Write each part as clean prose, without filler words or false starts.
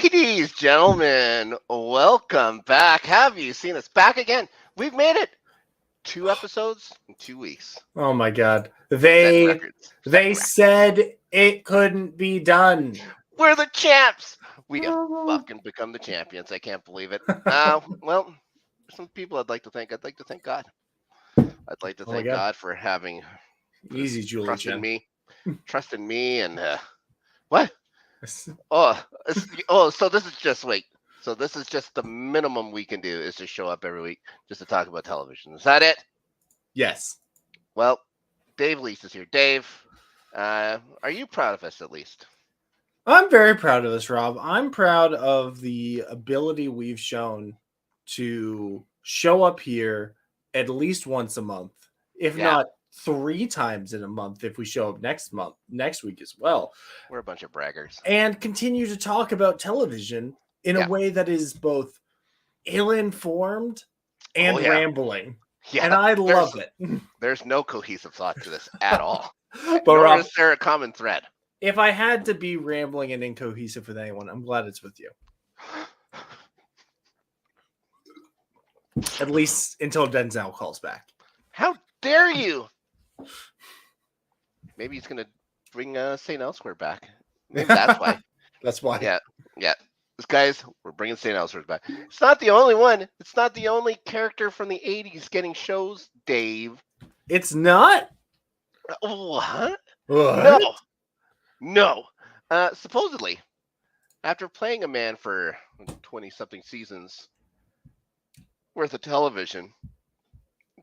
Ladies, gentlemen, welcome back. Have you seen us back again? We've made it 2 episodes in 2 weeks. Oh my God. Setting records. They said it couldn't be done. We're the champs. We have fucking become the champions. I can't believe it. Well, some people I'd like to thank. I'd like to thank God. I'd like to thank God for having easy, Julie. Trust in me, and what? So this is just So this is just the minimum we can do is to show up every week just to talk about television. Is that it? Yes. Well, Dave Lease is here. Dave, are you proud of us at least? I'm very proud of this, Rob. I'm proud of the ability we've shown to show up here at least once a month, if not 3 times in a month if we show up next week as well. We're a bunch of braggers. And continue to talk about television in a way that is both ill-informed and rambling. Yeah, and I love it. There's no cohesive thought to this at all. But nor Rob, is there a common thread. If I had to be rambling and incohesive with anyone, I'm glad it's with you. At least until Denzel calls back. How dare you? Maybe he's going to bring St. Elsewhere back. Maybe that's why. That's why. Yeah. Guys, we're bringing St. Elsewhere back. It's not the only one. It's not the only character from the 80s getting shows, Dave. It's not? What? What? No. Supposedly, after playing a man for 20-something seasons worth of television,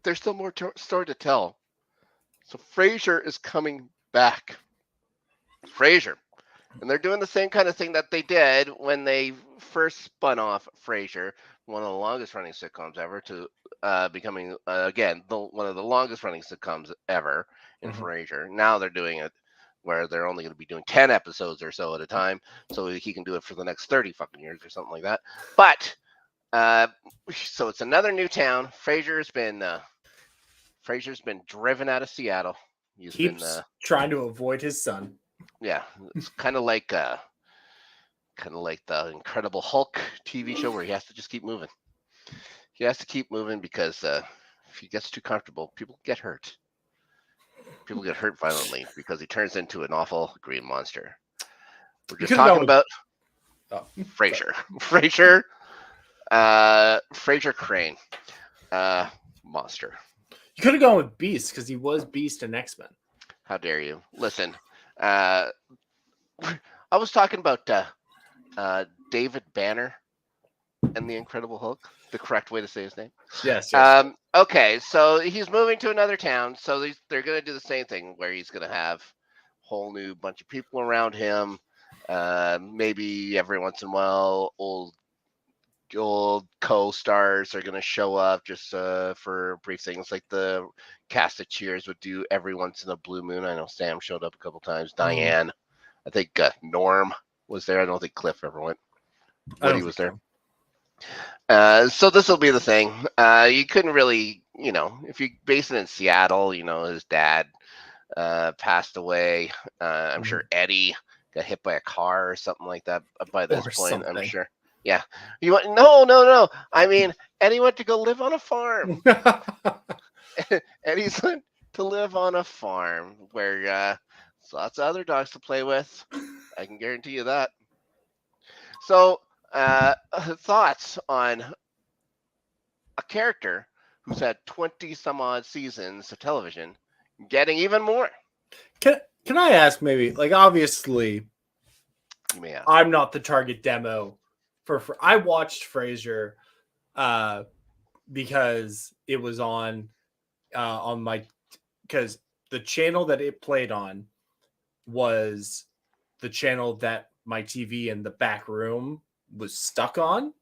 there's still more story to tell. So Frasier is coming back. Frasier. And they're doing the same kind of thing that they did when they first spun off Frasier, one of the longest running sitcoms ever, to becoming, again, one of the longest running sitcoms ever in Frasier. Now they're doing it where they're only going to be doing 10 episodes or so at a time, so he can do it for the next 30 fucking years or something like that. But, so it's another new town. Frasier's been driven out of Seattle. He's been trying to avoid his son. Yeah, it's kind of like the Incredible Hulk TV show where he has to just keep moving. He has to keep moving because if he gets too comfortable, people get hurt. People get hurt violently because he turns into an awful green monster. We're just talking about Frasier. Frasier Crane. Monster. You could have gone with Beast because he was Beast in X-Men. How dare you? Listen, I was talking about David Banner and the Incredible Hulk. The correct way to say his name. Yes. Okay, so he's moving to another town, so they're going to do the same thing where he's going to have a whole new bunch of people around him. Maybe every once in a while, old co-stars are going to show up just for brief things, like the cast of Cheers would do every once in a blue moon. I know Sam showed up a couple times. Diane, I think Norm was there. I don't think Cliff ever went. Woody was there. So this will be the thing. You couldn't really, if you base it in Seattle, his dad passed away. I'm sure Eddie got hit by a car or something like that by this point. I'm sure. Yeah. No. I mean, Eddie went to go live on a farm. Eddie's went to live on a farm where there's lots of other dogs to play with. I can guarantee you that. So, thoughts on a character who's had 20 some odd seasons of television getting even more? Can I ask, maybe, like, obviously, you may ask. I'm not the target demo for I watched Frasier because it was on my, because the channel that it played on was the channel that my TV in the back room was stuck on.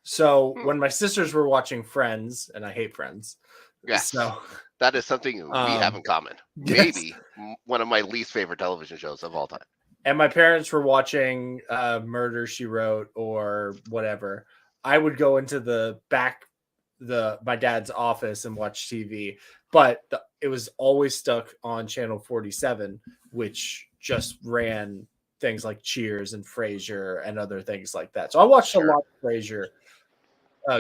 So when my sisters were watching Friends, and I hate Friends. Yes. So that is something we have in common. Yes. Maybe one of my least favorite television shows of all time. And my parents were watching Murder, She Wrote or whatever. I would go into the back, my dad's office and watch TV. But it was always stuck on channel 47, which just ran things like Cheers and Frasier and other things like that. So I watched a lot of Frasier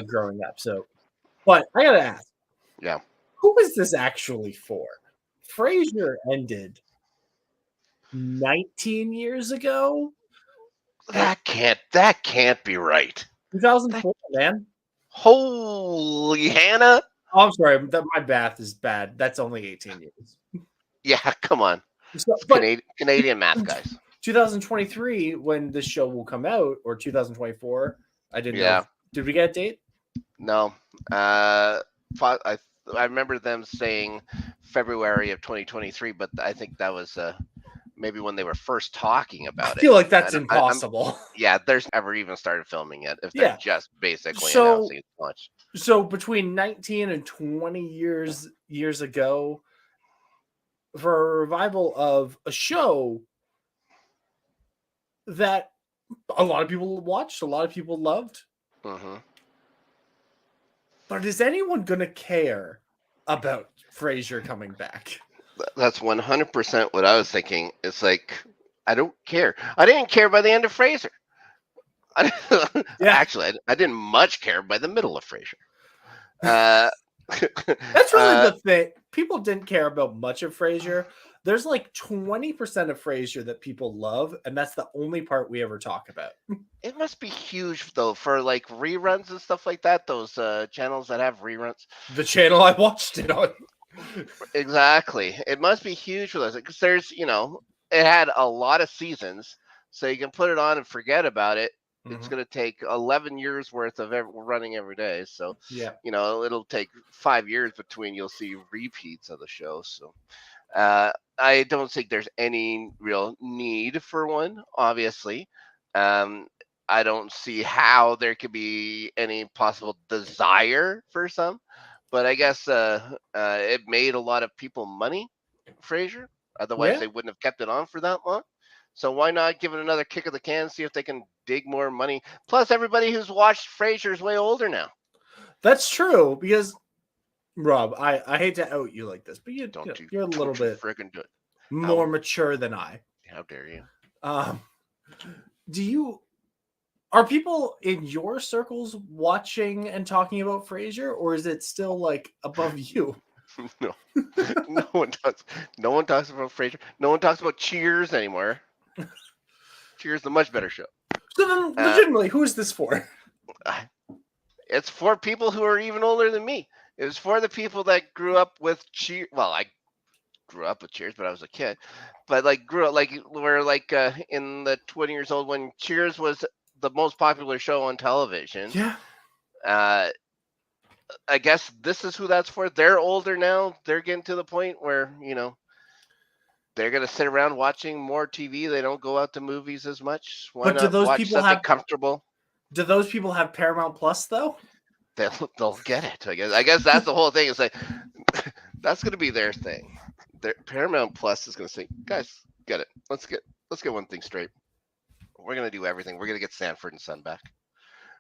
growing up. So, but I gotta ask, Yeah. who is this actually for? Frasier ended 19 years ago. That can't be right. 2004, man. Holy Hannah. Oh, I'm sorry. My math is bad. That's only 18 years. Yeah, come on. So, but Canadian math guys. 2023, when this show will come out, or 2024. I didn't know. Did we get a date? No. I remember them saying February of 2023, but I think that was maybe when they were first talking about it. I feel like that's impossible. There's never even started filming yet. If they're just basically announcing it much. So between 19 and 20 years ago, for a revival of a show that a lot of people watched, a lot of people loved. Mm-hmm. But is anyone going to care about Frasier coming back? That's 100% what I was thinking. It's like, I don't care. I didn't care by the end of Frasier. Actually, I didn't much care by the middle of Frasier. That's really the thing. People didn't care about much of Frasier. There's like 20% of Frasier that people love, and that's the only part we ever talk about. It must be huge, though, for like reruns and stuff like that. Those channels that have reruns. The channel I watched it on. Exactly. It must be huge for those because there's, it had a lot of seasons, so you can put it on and forget about it. Mm-hmm. It's going to take 11 years worth of running every day. So, it'll take 5 years between you'll see repeats of the show. So, I don't think there's any real need for one, obviously. I don't see how there could be any possible desire for some. But I guess it made a lot of people money, Frasier. Otherwise, they wouldn't have kept it on for that long. So why not give it another kick of the can, see if they can dig more money? Plus, everybody who's watched Frasier is way older now. That's true, because, Rob, I hate to out you like this, but you're a little bit more mature than I. How dare you? Are people in your circles watching and talking about Frasier, or is it still like above you? No, no one talks. No one talks about Frasier. No one talks about Cheers anymore. Cheers, the much better show. So then, legitimately, who is this for? It's for people who are even older than me. It was for the people that grew up with Cheers. Well, I grew up with Cheers, but I was a kid. But grew up in the 20 years old when Cheers was the most popular show on television. Yeah. I guess this is who that's for. They're older now. They're getting to the point where, they're going to sit around watching more TV. They don't go out to movies as much. Why not watch something comfortable? Do those people have Paramount Plus, though? They'll get it, I guess. I guess that's the whole thing. It's like, that's going to be their thing. Paramount Plus is going to say, guys, get it. Let's get one thing straight. We're going to do everything. We're going to get Sanford and Son back.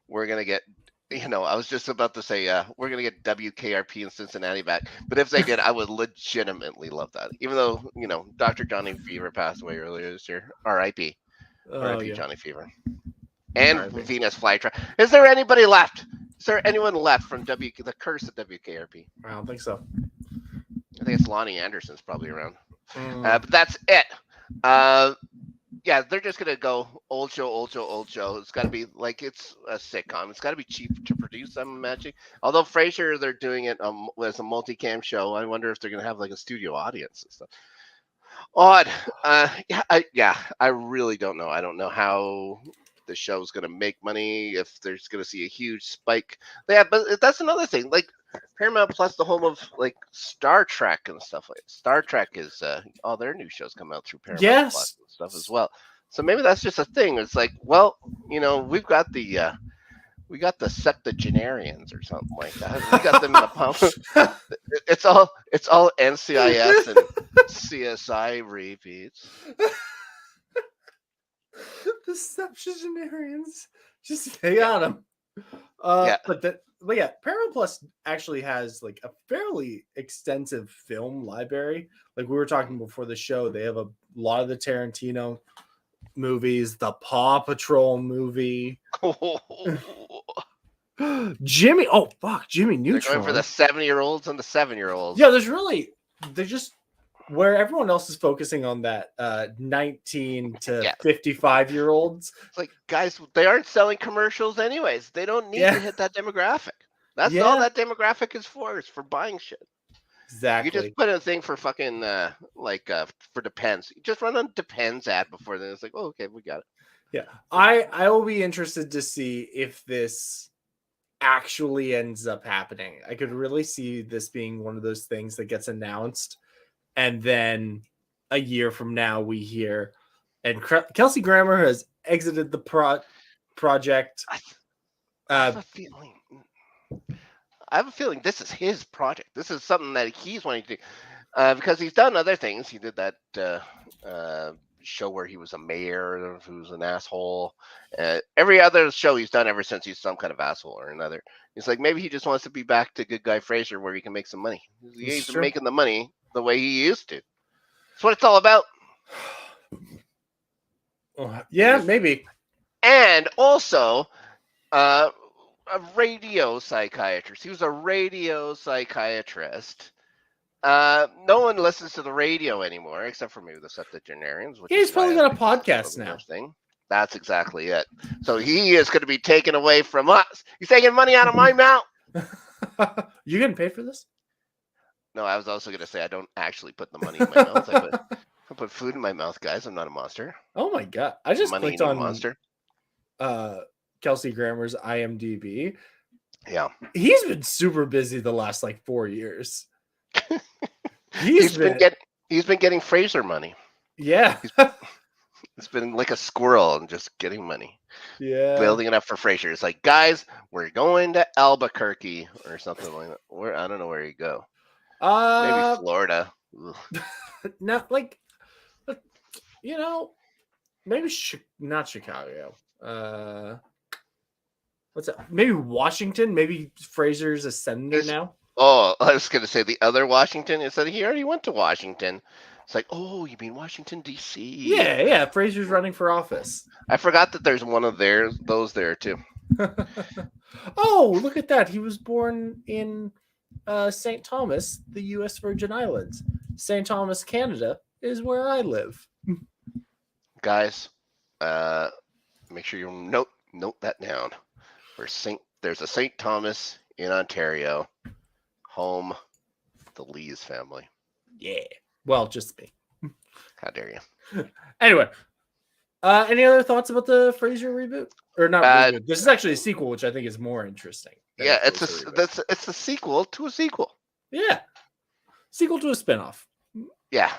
We're going to get, I was just about to say, we're going to get WKRP in Cincinnati back. But if they did, I would legitimately love that. Even though, Dr. Johnny Fever passed away earlier this year. R.I.P. R.I.P. Johnny Fever. And Venus Flytrap. Is there anybody left? Is there anyone left from the curse of WKRP? I don't think so. I think it's Lonnie Anderson's probably around. But that's it. They're just going to go old show. It's got to be like it's a sitcom. It's got to be cheap to produce, I'm imagining. Although Frasier, they're doing it as a multicam show. I wonder if they're going to have like a studio audience and stuff. Odd. I really don't know. I don't know how the show's going to make money, if there's going to see a huge spike. Yeah, but that's another thing. Like Paramount Plus, the home of like Star Trek and stuff like that. Star Trek is all their new shows come out through Paramount Plus and stuff as well. So maybe that's just a thing. It's like, well, we've got the septuagenarians or something like that. We got them in the pump. It's all NCIS and CSI repeats. The septuagenarians, they got them. But Paramount Plus actually has like a fairly extensive film library. Like we were talking before the show, they have a lot of the Tarantino movies, the Paw Patrol movie. Jimmy, oh fuck, Jimmy They're going for Neutron. the 70-year-olds and the 7-year-olds. Yeah, they're just where everyone else is focusing on that 19 to 55-year-olds. It's like, guys, they aren't selling commercials anyways. They don't need to hit that demographic. That's all that demographic is for buying shit. Exactly. You just put a thing for fucking for Depends. You just run on Depends ad before then. It's like, oh, okay, we got it. Yeah, I will be interested to see if this actually ends up happening. I could really see this being one of those things that gets announced, and then a year from now we hear, and Kelsey Grammer has exited the project. I have a feeling this is his project. This is something that he's wanting to do because he's done other things. He did that show where he was a mayor who's an asshole. Every other show he's done ever since, he's some kind of asshole or another. He's like, maybe he just wants to be back to Good Guy Fraser where he can make some money. He's making the money the way he used to. That's what it's all about. Yeah, maybe. And also, a radio psychiatrist. He was a radio psychiatrist. No one listens to the radio anymore, except for maybe the septuagenarians. He's probably got a podcast now. That's exactly it. So he is going to be taken away from us. He's taking money out of my mouth. You getting paid for this? No, I was also going to say I don't actually put the money in my mouth. I put food in my mouth, guys. I'm not a monster. Oh my god! I just clicked on monster. Kelsey Grammer's IMDb. Yeah, he's been super busy the last 4 years. He's been getting Fraser money. Yeah, it's been like a squirrel and just getting money. Yeah, building it up for Fraser. It's like, guys, we're going to Albuquerque or something like that. Where I don't know where you go. Maybe Florida. Not maybe not Chicago. What's that? Maybe Washington. Maybe Fraser's a senator now. Oh, I was going to say the other Washington. It said he already went to Washington. It's like, oh, you mean Washington, D.C.? Yeah. Fraser's running for office. I forgot that there's one of those there, too. Oh, look at that. He was born in St. Thomas, the U.S. Virgin Islands. St. Thomas, Canada is where I live. Guys, make sure you note that down. There's a St. Thomas in Ontario, home the Lees family. Yeah. Well, just me. How dare you? Anyway, any other thoughts about the Fraser reboot? Or not reboot. This is actually a sequel, which I think is more interesting. Yeah, it's a sequel to a sequel. Yeah. Sequel to a spinoff. Yeah.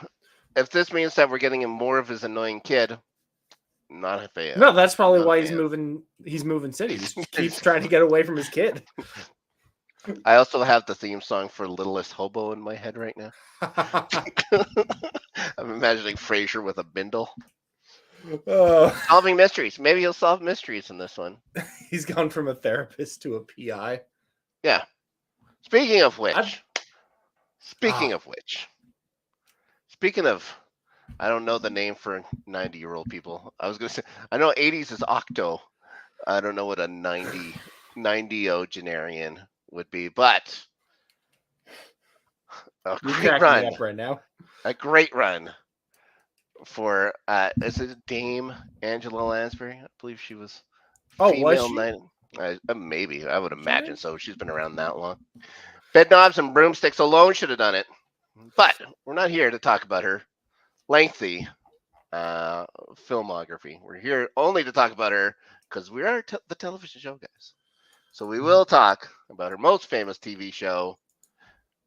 If this means that we're getting him more of his annoying kid, not a fan. No, that's probably why he's moving cities. He keeps trying to get away from his kid. I also have the theme song for Littlest Hobo in my head right now. I'm imagining Fraser with a bindle. Solving mysteries. Maybe he'll solve mysteries in this one. He's gone from a therapist to a PI. Yeah. Speaking of which, I don't know the name for 90-year-old people. I was going to say, I know 80s is octo. I don't know what a 90-ogenarian would be, but a great run up right now. A great run for is it Dame Angela Lansbury? I believe she was female. Maybe I would imagine so. She's been around that long. Bed knobs and broomsticks alone should have done it, but we're not here to talk about her lengthy filmography. We're here only to talk about her because we are the television show guys. So we will talk about her most famous TV show,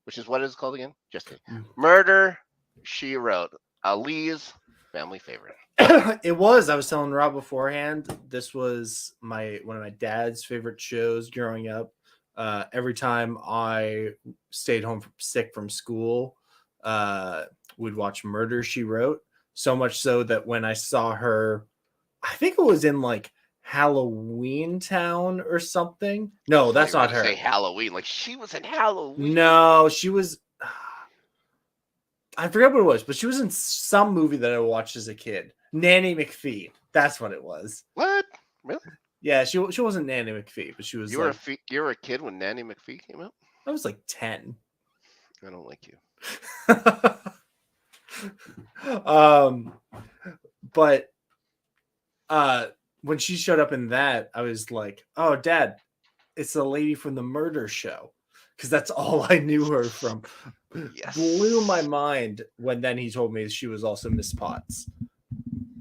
which is what is it called again? Just kidding. Murder, She Wrote. Ali's family favorite. It was. I was telling Rob beforehand. This was one of my dad's favorite shows growing up. Every time I stayed home sick from school, we'd watch Murder, She Wrote. So much so that when I saw her, I think it was in Halloween Town or something. No, that's not her. Say Halloween, she was in Halloween. No, she was. I forget what it was, but she was in some movie that I watched as a kid, Nanny McPhee. That's what it was. What? Really? Yeah, she wasn't Nanny McPhee, but she was You were a kid when Nanny McPhee came out? I was like 10. I don't like you. But when she showed up in that, I was like, "Oh, Dad, it's the lady from the Murder Show," because that's all I knew her from. Yes. Blew my mind when then he told me she was also Miss Potts.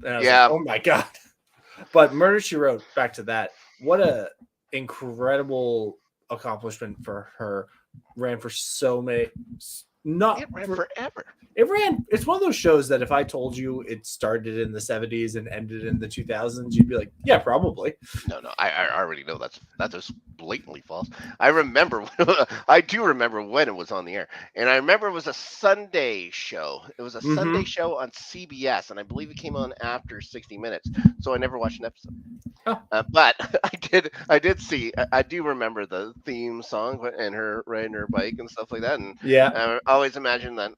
And I was Yeah. like, "Oh my God!" But Murder She Wrote. Back to that. What a incredible accomplishment for her. Ran for so many. It ran forever. It's one of those shows that if I told you it started in the 70s and ended in the 2000s, you'd be like, yeah, probably. No, I already know that's just blatantly false. I do remember when it was on the air, and I remember it was a Sunday show. It was a Sunday show on CBS, and I believe it came on after 60 Minutes. So I never watched an episode. Oh. But I did see. I do remember the theme song and her riding her bike and stuff like that. And yeah, I always imagine that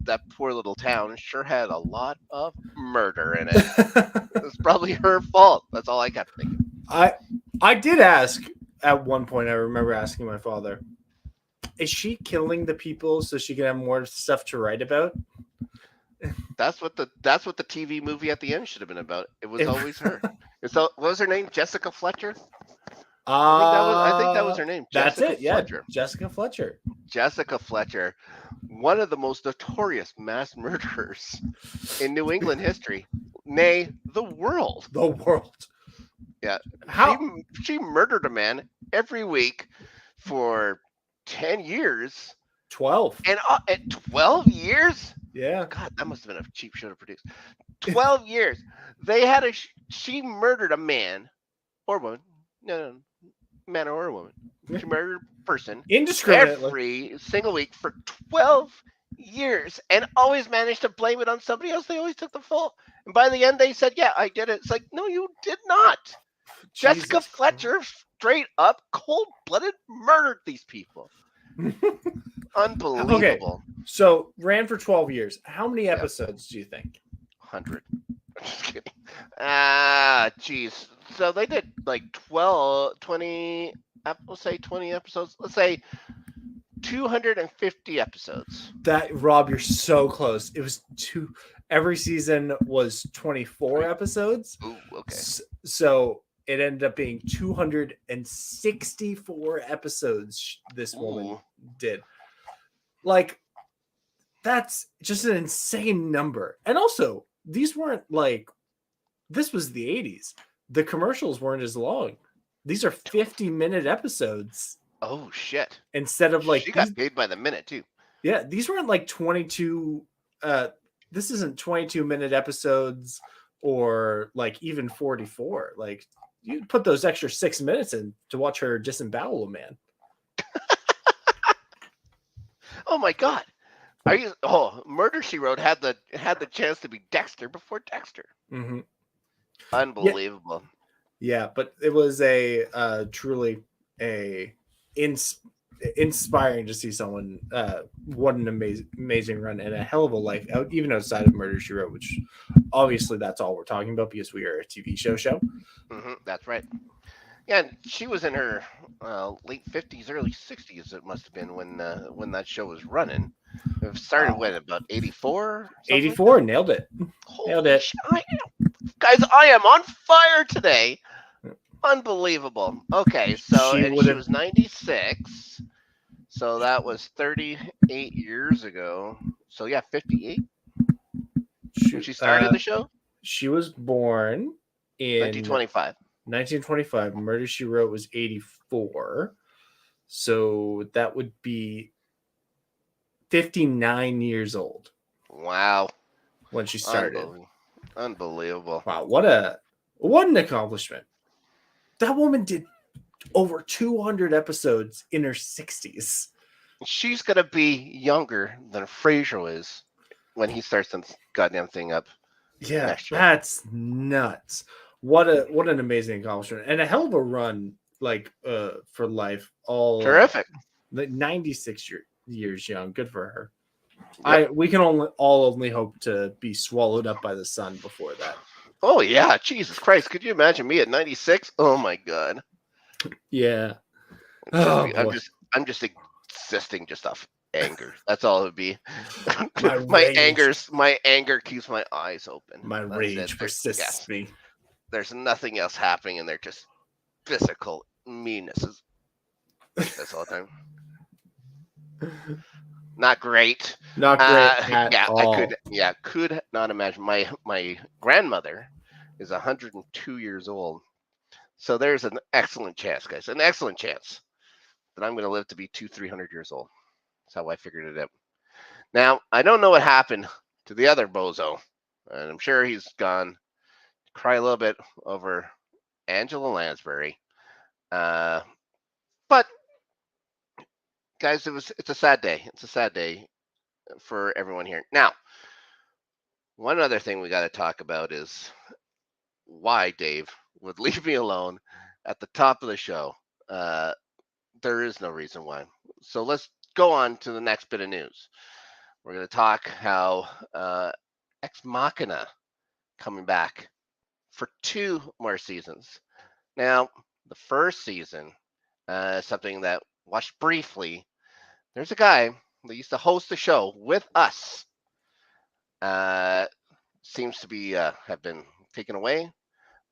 that poor little town sure had a lot of murder in it. It's probably her fault. That's all I kept thinking. I did ask at one point. I remember asking my father, "Is she killing the people so she can have more stuff to write about?" That's what the TV movie at the end should have been about. It was always her. What was her name? Jessica Fletcher. I think that was her name. That's Jessica it. Yeah, Fletcher. Jessica Fletcher. Jessica Fletcher, one of the most notorious mass murderers in New England history, nay, the world. The world. Yeah. How she murdered a man every week for 10 years. 12. And 12 years? Yeah. God, that must have been a cheap show to produce. 12 years. They had she murdered a man or woman. No, man or a woman. She murdered a person indiscriminately every single week for 12 years and always managed to blame it on somebody else. They always took the fault. And by the end, they said, yeah, I did it. It's like, no, you did not. Jesus Jessica Fletcher straight up cold-blooded murdered these people. Unbelievable. Okay, so ran for 12 years. How many episodes do you think? 100. Just kidding. Geez. So they did like 20, let's say 20 episodes. Let's say 250 episodes. Rob, you're so close. It was every season was 24 episodes. Ooh, okay. So it ended up being 264 episodes this woman did. Like, that's just an insane number. And also, these weren't like, this was the 80s. The commercials weren't as long. These are 50-minute episodes. Oh, shit. Instead of like... She got paid by the minute, too. Yeah, these weren't like 22... this isn't 22-minute episodes or like even 44. Like, you put those extra 6 minutes in to watch her disembowel a man. Oh my God! Murder She Wrote had the chance to be Dexter before Dexter. Mm-hmm. Unbelievable. Yeah, but it was a truly inspiring to see someone. What an amazing run and a hell of a life out, even outside of Murder She Wrote, which obviously that's all we're talking about because we are a TV show. Mm-hmm, that's right. Yeah, she was in her late 50s, early 60s. It must have been when that show was running. It started when about 84. 84, like nailed it. Nailed it, guys! I am on fire today. Unbelievable. Okay, so she was 96. So that was 38 years ago. So yeah, 58. When she started the show. She was born in 1925. 1925. Murder She Wrote was 84. So that would be 59 years old. Wow. When she started. Unbelievable. Wow, what an accomplishment. That woman did over 200 episodes in her 60s. She's going to be younger than Frasier is when he starts this goddamn thing up. Yeah, that's nuts. What an amazing accomplishment and a hell of a run, like for life. All terrific. 96 years young. Good for her. Yep. We can only hope to be swallowed up by the sun before that. Oh yeah, Jesus Christ! Could you imagine me at 96? Oh my God! Yeah. Just Oh be, boy. I'm just existing just off anger. That's all it would be. My rage. My anger keeps my eyes open. My That's it. rage persists Yes, me. there's nothing else happening, and they're just physical meanness is like this all the time. Not great. Not great at Yeah, all. could not imagine. My grandmother is 102 years old, so there's an excellent chance, guys, an excellent chance that I'm going to live to be 300 years old. That's how I figured it out. Now I don't know what happened to the other bozo, and I'm sure he's gone to cry a little bit over Angela Lansbury. But guys, it's a sad day. It's a sad day for everyone here. Now, one other thing we got to talk about is why Dave would leave me alone at the top of the show. Uh, there is no reason why. So let's go on to the next bit of news. We're going to talk how Ex Machina coming back for 2 more seasons. Now, the first season, something that watched briefly. There's a guy that used to host the show with us. Seems to be have been taken away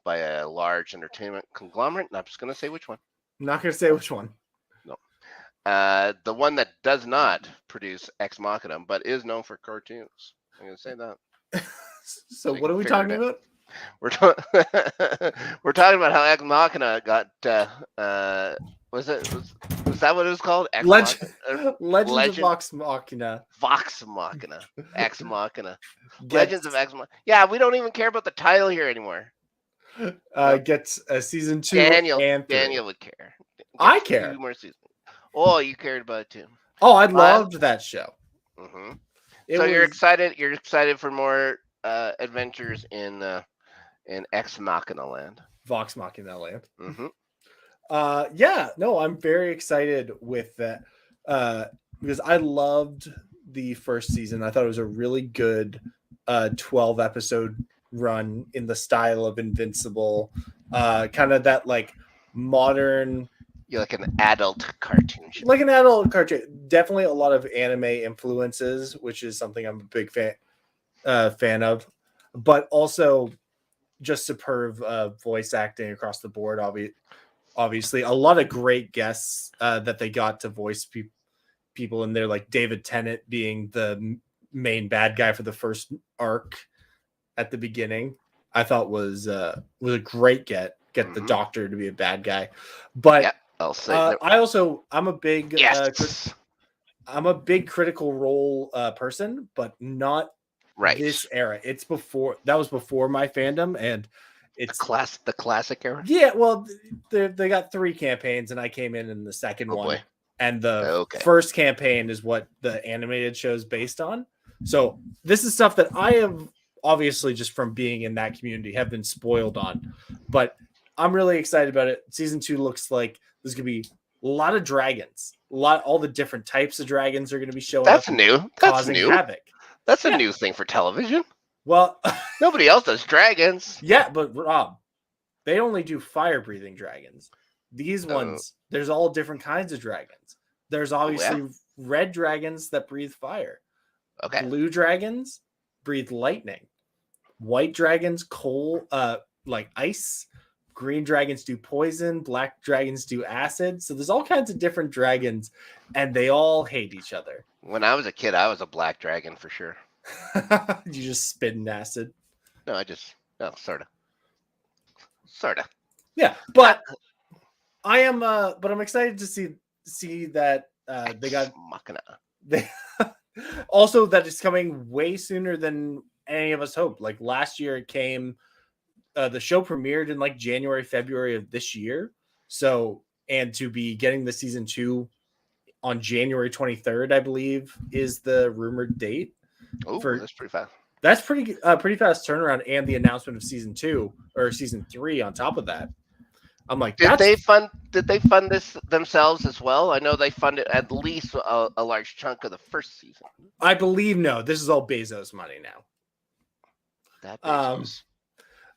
by a large entertainment conglomerate. And I'm just going to say which one. I'm not going to say which one. No. The one that does not produce Ex Machina, but is known for cartoons. I'm going to say that. So what are we talking about? We're we're talking about how Ex Machina got. Was that what it was called? Legends Legend? of Vox Machina. Vox Machina. Ex Machina. Gets, Legends of Ex Machina. Yeah, we don't even care about the title here anymore. Gets a season 2 Daniel and 3. Daniel would care. I care. 2 more seasons. Oh, you cared about it too. Oh, I loved that show. Mm-hmm. So you're excited. You're excited for more adventures in Ex Machina land. Vox Machina land. Mm-hmm. Yeah, no, I'm very excited with that because I loved the first season. I thought it was a really good 12 episode run in the style of Invincible, kind of that like modern. You're like an adult cartoon show. Like an adult cartoon. Definitely a lot of anime influences, which is something I'm a big fan of, but also just superb voice acting across the board. Obviously, a lot of great guests that they got to voice people in there, like David Tennant being the main bad guy for the first arc at the beginning. I thought was a great get the Doctor to be a bad guy, but. Yeah. I'll say I'm a big I'm a big Critical Role person, but not this era. It's before that was before my fandom, and it's the classic era. Yeah, well, they got 3 campaigns, and I came in the second one, boy. And the first campaign is what the animated show is based on. So this is stuff that I have obviously just from being in that community have been spoiled on, but I'm really excited about it. Season 2 looks like there's going to be a lot of dragons. All the different types of dragons are going to be showing That's up. New. That's new. Havoc. That's a new thing for television. Well, nobody else does dragons. Yeah, but Rob, they only do fire-breathing dragons. These ones, there's all different kinds of dragons. There's obviously red dragons that breathe fire. Okay. Blue dragons breathe lightning. White dragons, like ice. Green dragons do poison. Black dragons do acid. So there's all kinds of different dragons, and they all hate each other. When I was a kid, I was a black dragon for sure. You just spit in acid? No, sort of. Yeah, but I am. But I'm excited to see that they got Machina. Also, that it's coming way sooner than any of us hoped. Like last year, it came. The show premiered in like January, February of this year. So, and to be getting the season 2 on January 23rd, I believe, is the rumored date. Oh, that's pretty fast. That's pretty fast turnaround, and the announcement of season 2 or season 3 on top of that. I'm like, did they fund this themselves as well? I know they funded at least a large chunk of the first season. I believe no. This is all Bezos money now. That Bezos.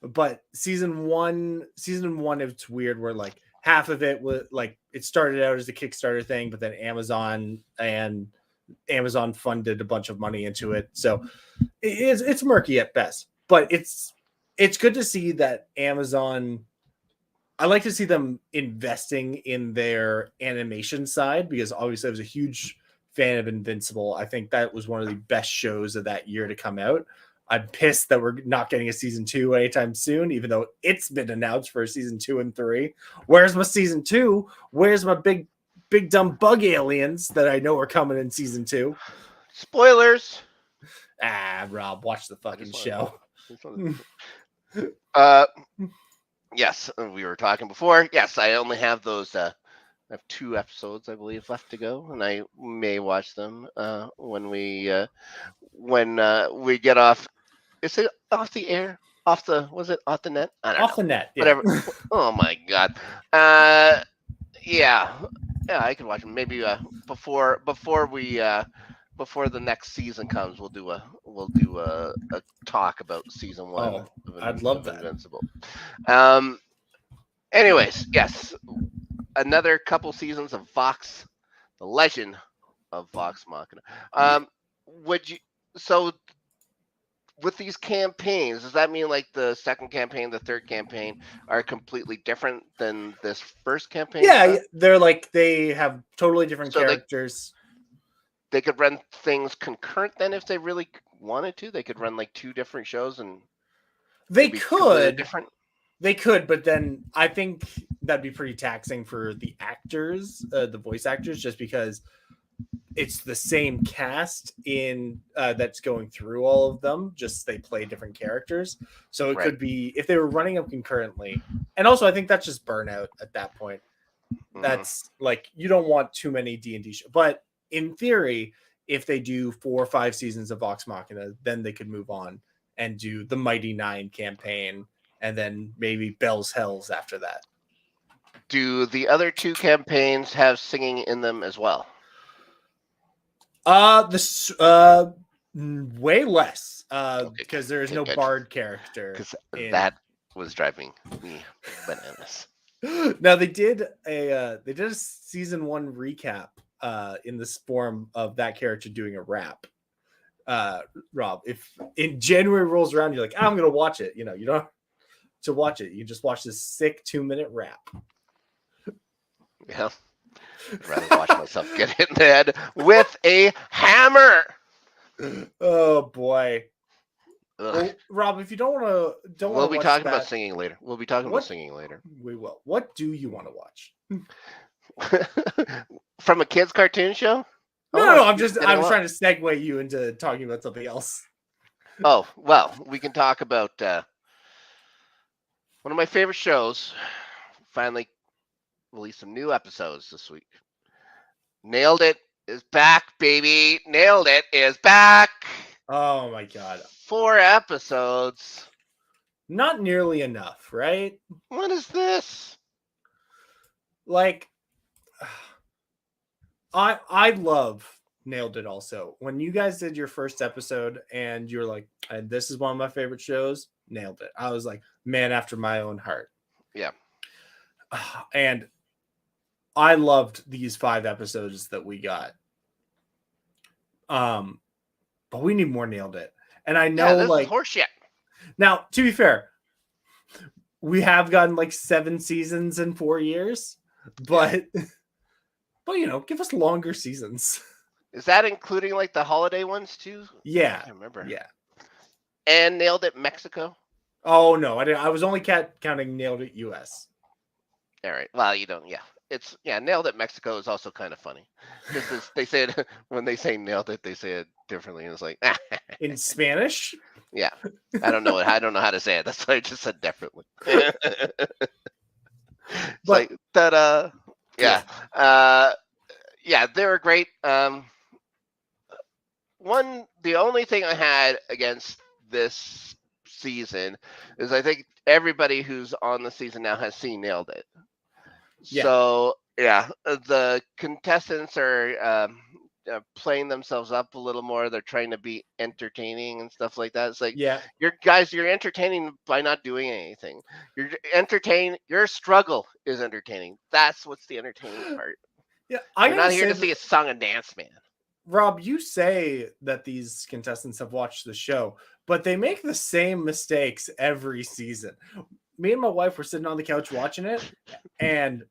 But season one, it's weird where like half of it was like it started out as a Kickstarter thing, but then Amazon funded a bunch of money into it, so it's murky at best. But it's good to see that Amazon. I like to see them investing in their animation side because obviously I was a huge fan of Invincible. I think that was one of the best shows of that year to come out. I'm pissed that we're not getting a season 2 anytime soon, even though it's been announced for season 2 and 3. Where's my season 2? Where's my big dumb bug aliens that I know are coming in season 2? Spoilers. Rob, watch the fucking show. Yes, we were talking before. Yes, I only have those. I have 2 episodes, I believe, left to go, and I may watch them when we get off. Is it off the air? Was it off the net? I don't know. Off the net. Yeah. Whatever. Oh my god. Yeah, I can watch them. Maybe before the next season comes, we'll do a talk about season 1. Oh, I'd love that. Invincible. Anyways, yes, another couple seasons of Vox, the Legend of Vox Machina. With these campaigns, does that mean like the second campaign, the third campaign are completely different than this first campaign? Yeah, they're like they have totally different characters. They could run things concurrent then if they really wanted to. They could run like 2 different shows and they could. Different. They could, but then I think that'd be pretty taxing for the actors, the voice actors, just because it's the same cast in that's going through all of them. Just they play different characters, so it could be if they were running them concurrently. And also, I think that's just burnout at that point. That's like you don't want too many D&D shows, but in theory, if they do 4 or 5 seasons of Vox Machina, then they could move on and do the Mighty 9 campaign, and then maybe Bell's Hells after that. Do the other 2 campaigns have singing in them as well? Way less because there is no bard character. Because that was driving me bananas. Now they did a season 1 recap in this form of that character doing a rap. Rob, if in January rolls around, you're like, I'm gonna watch it. You know, you don't have to watch it. You just watch this sick 2-minute rap. Yeah. I'd rather watch myself get hit in the head with a hammer. Oh boy. Well, Rob, if you don't want to, we'll be talking about singing later. We'll be talking about singing later. We will. What do you want to watch? From a kids' cartoon show? No. I'm trying to segue you into talking about something else. Oh well, we can talk about one of my favorite shows. Finally released some new episodes this week. Nailed It is back, baby. Nailed It is back. Oh my god. 4 episodes. Not nearly enough, right? What is this? Like, I love Nailed It also. When you guys did your first episode and you're like, this is one of my favorite shows, Nailed It. I was like, man after my own heart. Yeah. And I loved these 5 episodes that we got. But we need more Nailed It. And I know this like is horseshit. Now, to be fair, we have gotten like 7 seasons in 4 years, but you know, give us longer seasons. Is that including like the holiday ones too? Yeah. I can't remember. Yeah. And Nailed It Mexico? Oh no, I didn't. I was only counting Nailed It US. All right. Well, you don't. Yeah. Nailed It Mexico is also kind of funny. Because they said when they say Nailed It, they say it differently, and it's like in Spanish. Yeah, I don't know how to say it. That's why I just said differently. Like that. Yeah. Yeah, they were great. The only thing I had against this season is I think everybody who's on the season now has seen Nailed It. Yeah. So yeah, the contestants are playing themselves up a little more. They're trying to be entertaining and stuff like that. It's like, Yeah. you're entertaining by not doing anything. Your struggle is entertaining. That's what's the entertaining part. Yeah. I You're gotta not here say to see a song and dance, man. Rob, you say that these contestants have watched the show, but they make the same mistakes every season. Me and my wife were sitting on the couch watching it, and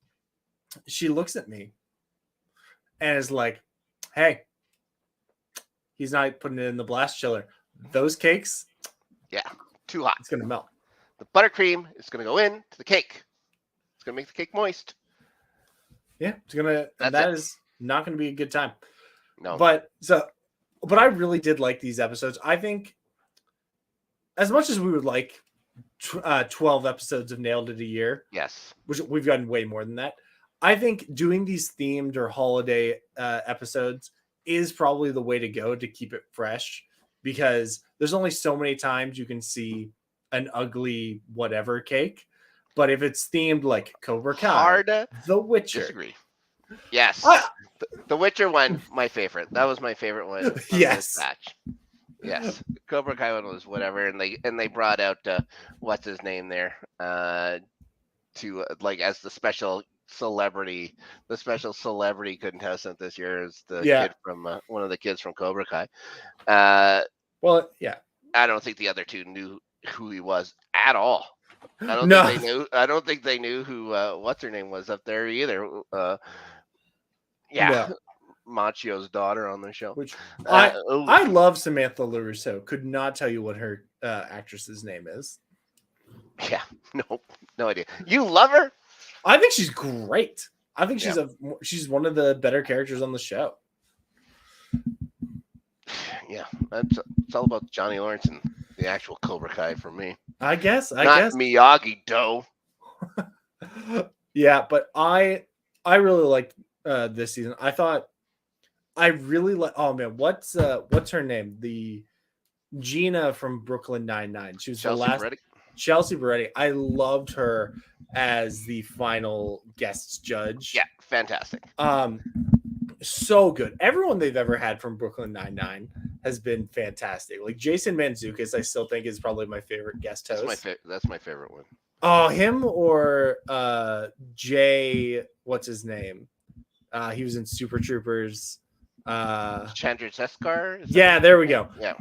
she looks at me and is like, "Hey, he's not putting it in the blast chiller. Those cakes, Yeah, too hot. it's gonna melt. The buttercream is going to go into the cake. It's going to make the cake moist. Yeah, it's gonna. And that is not gonna be a good time." No. But I really did like these episodes. I think as much as we would like 12 episodes of Nailed It a year, Yes. which we've gotten way more than that, I think doing these themed or holiday episodes is probably the way to go to keep it fresh, because there's only so many times you can see an ugly whatever cake. But if it's themed like Cobra Kai, Hard The Witcher, disagree. Yes. Ah! The Witcher one, my favorite. That was my favorite one. Of Yes. this batch. Yes. Cobra Kai one was whatever, and they brought out what's his name there to like as the special celebrity contestant this year is the kid from one of the kids from Cobra Kai. Well, yeah. I don't think the other two knew who he was at all. I don't think they knew who what's her name was up there either. Yeah. Machio's daughter on the show. Which I love Samantha LaRusso. Could not tell you what her actress's name is. Yeah, no idea. You love her? I think she's great. I think she's one of the better characters on the show. Yeah, it's all about Johnny Lawrence and the actual Cobra Kai for me. I guess. Not Miyagi-Do. Yeah, but I really liked this season. I thought I really like. Oh man, what's her name? The Gina from Brooklyn Nine-Nine. She was Chelsea the last. Peretti. Chelsea Peretti. I loved her as the final guest judge. Yeah, fantastic. So good. Everyone they've ever had from Brooklyn Nine-Nine has been fantastic. Like Jason Mantzoukas, I still think is probably my favorite guest host. That's my favorite one. Oh, him or Jay, what's his name? He was in Super Troopers. Chandra Seskar? Yeah, there we go. Yeah.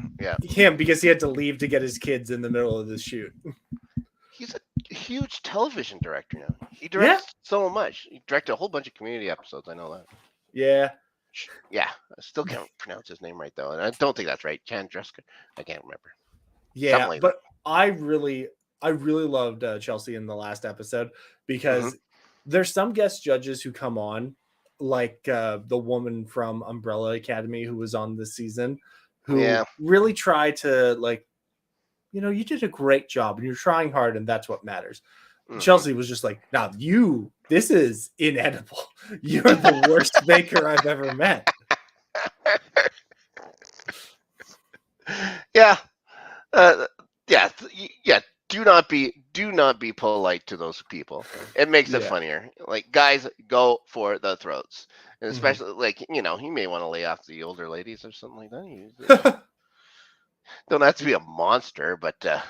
Him, because he had to leave to get his kids in the middle of the shoot. He's a huge television director now. He directs so much. He directed a whole bunch of community episodes. I know that. Yeah. Yeah. I still can't pronounce his name right, though. And I don't think that's right. Chandreska. I can't remember. Yeah, like but that. I really loved Chelsea in the last episode because there's some guest judges who come on, like the woman from Umbrella Academy who was on this season, who really try to like, you did a great job and you're trying hard and that's what matters. Chelsea was just like, now this is inedible. You're the worst baker I've ever met. Yeah. Do not be polite to those people. It makes it funnier. Like, guys, go for the throats, and especially like you may want to lay off the older ladies or something like that. Don't have to be a monster, but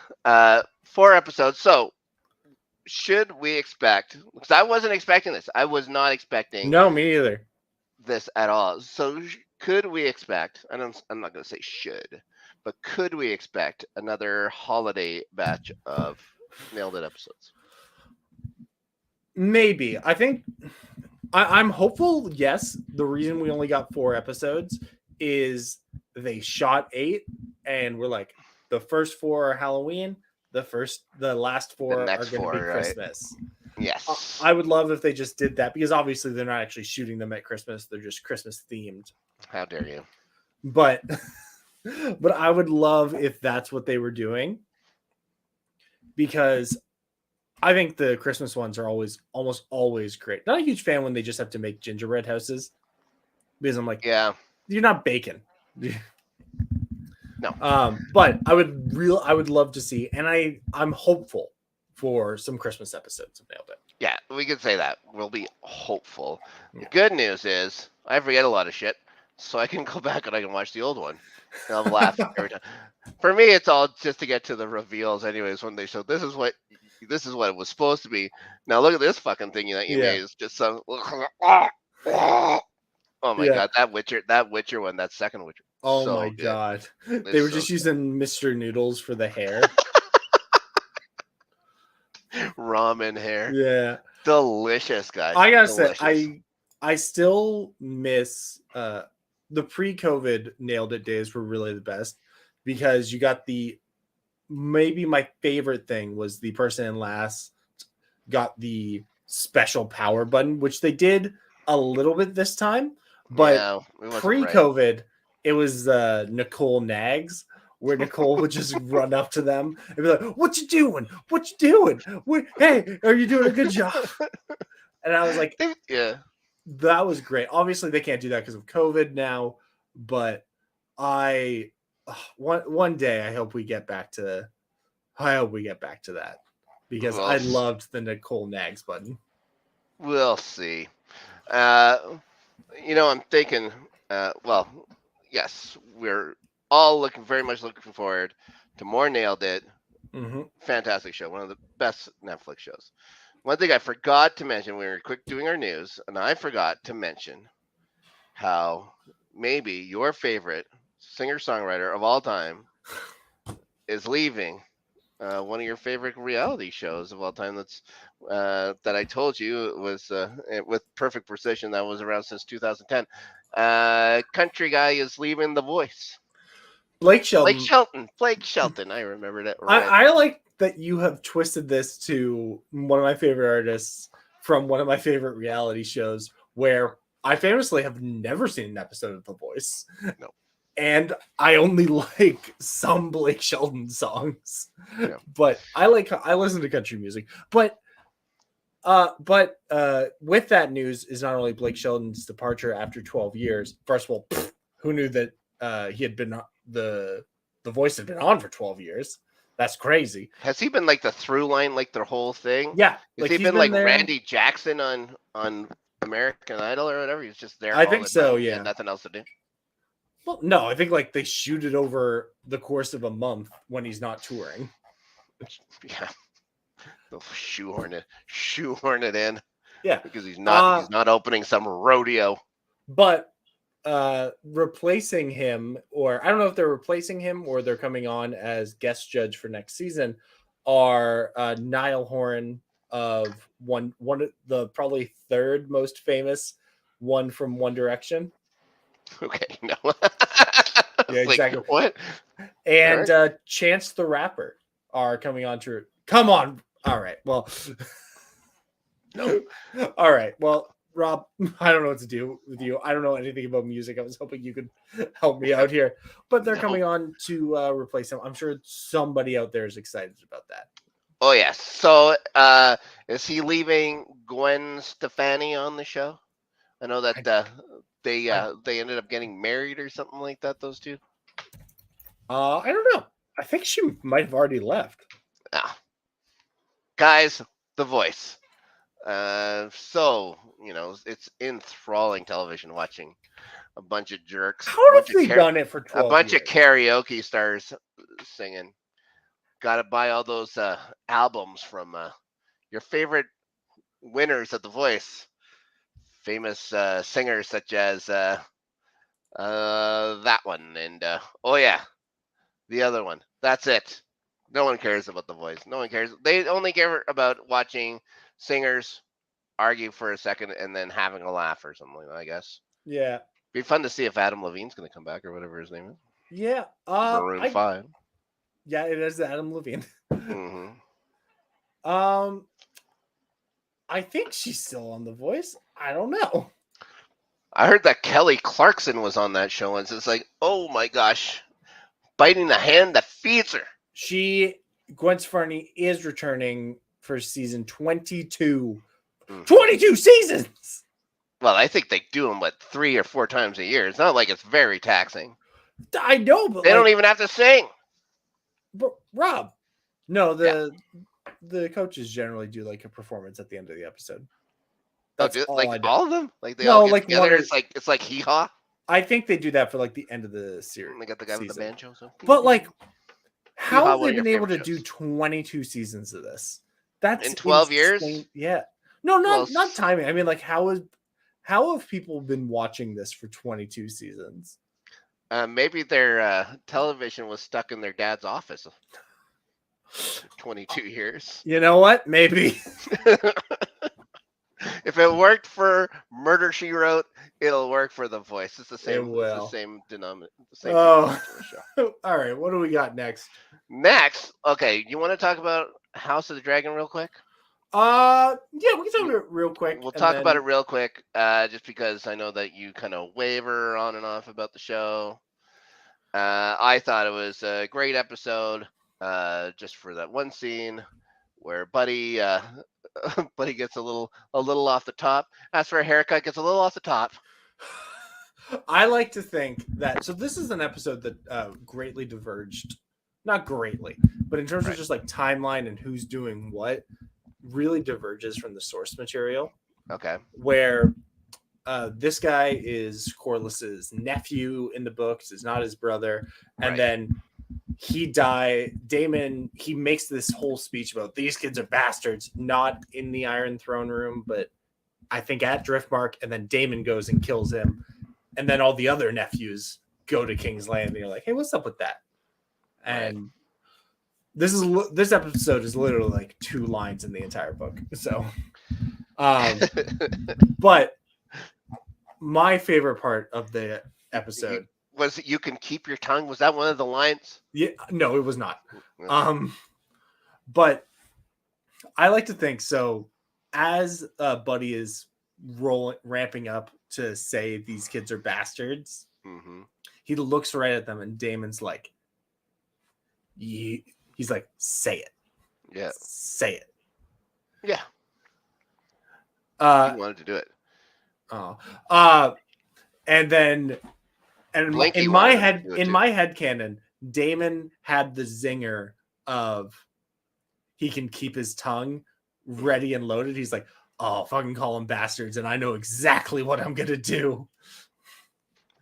4 episodes. So, should we expect? Because I wasn't expecting this. I was not expecting. No, me either. This at all. So, could we expect? I'm not going to say should. But could we expect another holiday batch of Nailed It episodes? Maybe. I think I'm hopeful. Yes. The reason we only got 4 episodes is they shot 8 and we're like, the first 4 are Halloween. The last 4 are going to be Christmas. Right? Yes. I would love if they just did that because obviously they're not actually shooting them at Christmas. They're just Christmas themed. How dare you? But I would love if that's what they were doing, because I think the Christmas ones are almost always great. Not a huge fan when they just have to make gingerbread houses, because I'm like, you're not baking. No. But I would love to see, and I'm hopeful for some Christmas episodes of Nailed It. Yeah, we could say that. We'll be hopeful. The good news is I forget a lot of shit. so I can go back and I can watch the old one. And I'll laugh every time. For me, it's all just to get to the reveals, anyways. When they show this is what it was supposed to be. Now look at this fucking thing that you Yeah. made. It's just some. Oh my Yeah. god, that Witcher one, that second Witcher. Oh so my good. god. It's They were so just using Mr. Noodles for the hair. ramen hair. Yeah. Delicious, guys. I gotta Delicious. say, I still miss the pre-COVID nailed it days were really the best because you got maybe my favorite thing was the person in last got the special power button, which they did a little bit this time, but Yeah, it wasn't right. pre-COVID it was Nicole Nags, where Nicole would just run up to them and be like, "What you doing? What you doing? Hey, are you doing a good job?" And I was like, Yeah. that was great. Obviously, they can't do that because of COVID now, but one day I hope we get back to that because Well, I loved the Nicole Nags button. We'll see. I'm thinking. Well, yes, we're all very much looking forward to more Nailed It. Mm-hmm. Fantastic show, one of the best Netflix shows. One thing I forgot to mention, we were quick doing our news, and I forgot to mention how maybe your favorite singer-songwriter of all time is leaving one of your favorite reality shows of all time. That I told you was with perfect precision. That was around since 2010. Country guy is leaving The Voice. Blake Shelton. Blake Shelton. I remember that. I like that you have twisted this to one of my favorite artists from one of my favorite reality shows, where I famously have never seen an episode of The Voice. No. And I only like some Blake Shelton songs. Yeah. But I listen to country music. But with that news is not only Blake Shelton's departure after 12 years. First of all, who knew that he had been the Voice had been on for 12 years? That's crazy. Has he been like the through line, like their whole thing? Yeah. Has he been like there. Randy Jackson on American Idol or whatever? He's just there. I think so. time. Yeah. And nothing else to do. Well, no, I think like they shoot it over the course of a month when he's not touring. Yeah. They'll shoehorn it in. Yeah. Because he's not opening some rodeo. But replacing him, or I don't know if they're replacing him or they're coming on as guest judge for next season, are Niall Horan of one of the probably third most famous one from One Direction. Okay, no. Yeah, exactly. Like, what? And Chance the Rapper are coming on to. Come on. All right. Well. No. All right. Well, Rob, I don't know what to do with you. I don't know anything about music. I was hoping you could help me out here. But they're coming on to replace him. I'm sure somebody out there is excited about that. Oh, yes. So is he leaving Gwen Stefani on the show? I know that they ended up getting married or something like that, those two. I don't know. I think she might have already left. Guys, The Voice. So, it's enthralling television watching a bunch of jerks. How have they done it for 12 A bunch years? of karaoke stars singing. Got to buy all those albums from your favorite winners of The Voice. Famous singers such as that one and the other one. That's it. No one cares about The Voice. No one cares. They only care about watching singers argue for a second and then having a laugh or something, I guess. Yeah. Be fun to see if Adam Levine's going to come back or whatever his name is. Yeah. Maroon 5. Yeah, it is Adam Levine. Mm-hmm. I think she's still on The Voice. I don't know. I heard that Kelly Clarkson was on that show, and it's like, oh my gosh, biting the hand that feeds her. Gwen Stefani is returning for season 22. Mm-hmm. 22 seasons! Well, I think they do them, 3 or 4 times a year. It's not like it's very taxing. I know, but they don't even have to sing. But Rob, no, the coaches generally do like a performance at the end of the episode. That's all I do. All of them? Like they all get like together. It's like hee haw. I think they do that for like the end of the series. They got the guy with the season. banjo. So. But like, how Yeehaw, have one they of your been able to favorite do shows. 22 seasons of this? That's In 12 insane. years? Yeah. No, Well, not timing. I mean, like, how have people been watching this for 22 seasons? Maybe their television was stuck in their dad's office for 22 years. You know what? Maybe. If it worked for Murder She Wrote, it'll work for The Voice. It's the same. It will. It's the same denominator. The same people watching the show. All right. What do we got next? Next, okay, you want to talk about House of the Dragon real quick? Yeah, we can talk about it real quick. We'll talk about it real quick, just because I know that you kind of waver on and off about the show. I thought it was a great episode, just for that one scene where Buddy Buddy gets a little off the top. As for a haircut, gets a little off the top. I like to think that so this is an episode that greatly diverged, not greatly, but in terms of just like timeline and who's doing what, really diverges from the source material. Okay. Where this guy is Corliss's nephew in the books, is not his brother, and then Damon, he makes this whole speech about these kids are bastards, not in the Iron Throne room, but I think at Driftmark, and then Damon goes and kills him, and then all the other nephews go to King's Landing, and you're like, hey, what's up with that? And this episode is literally like 2 lines in the entire book. So, but my favorite part of the episode was you can keep your tongue. Was that one of the lines? Yeah, no, it was not. But I like to think so. As Buddy is ramping up to say these kids are bastards, he looks right at them, and Damon's like, he's like, say it. Yeah. Say it. Yeah. He wanted to do it. And then, and Blinky in my head canon, Damon had the zinger of he can keep his tongue ready and loaded. He's like, oh, fucking call them bastards, and I know exactly what I'm gonna do.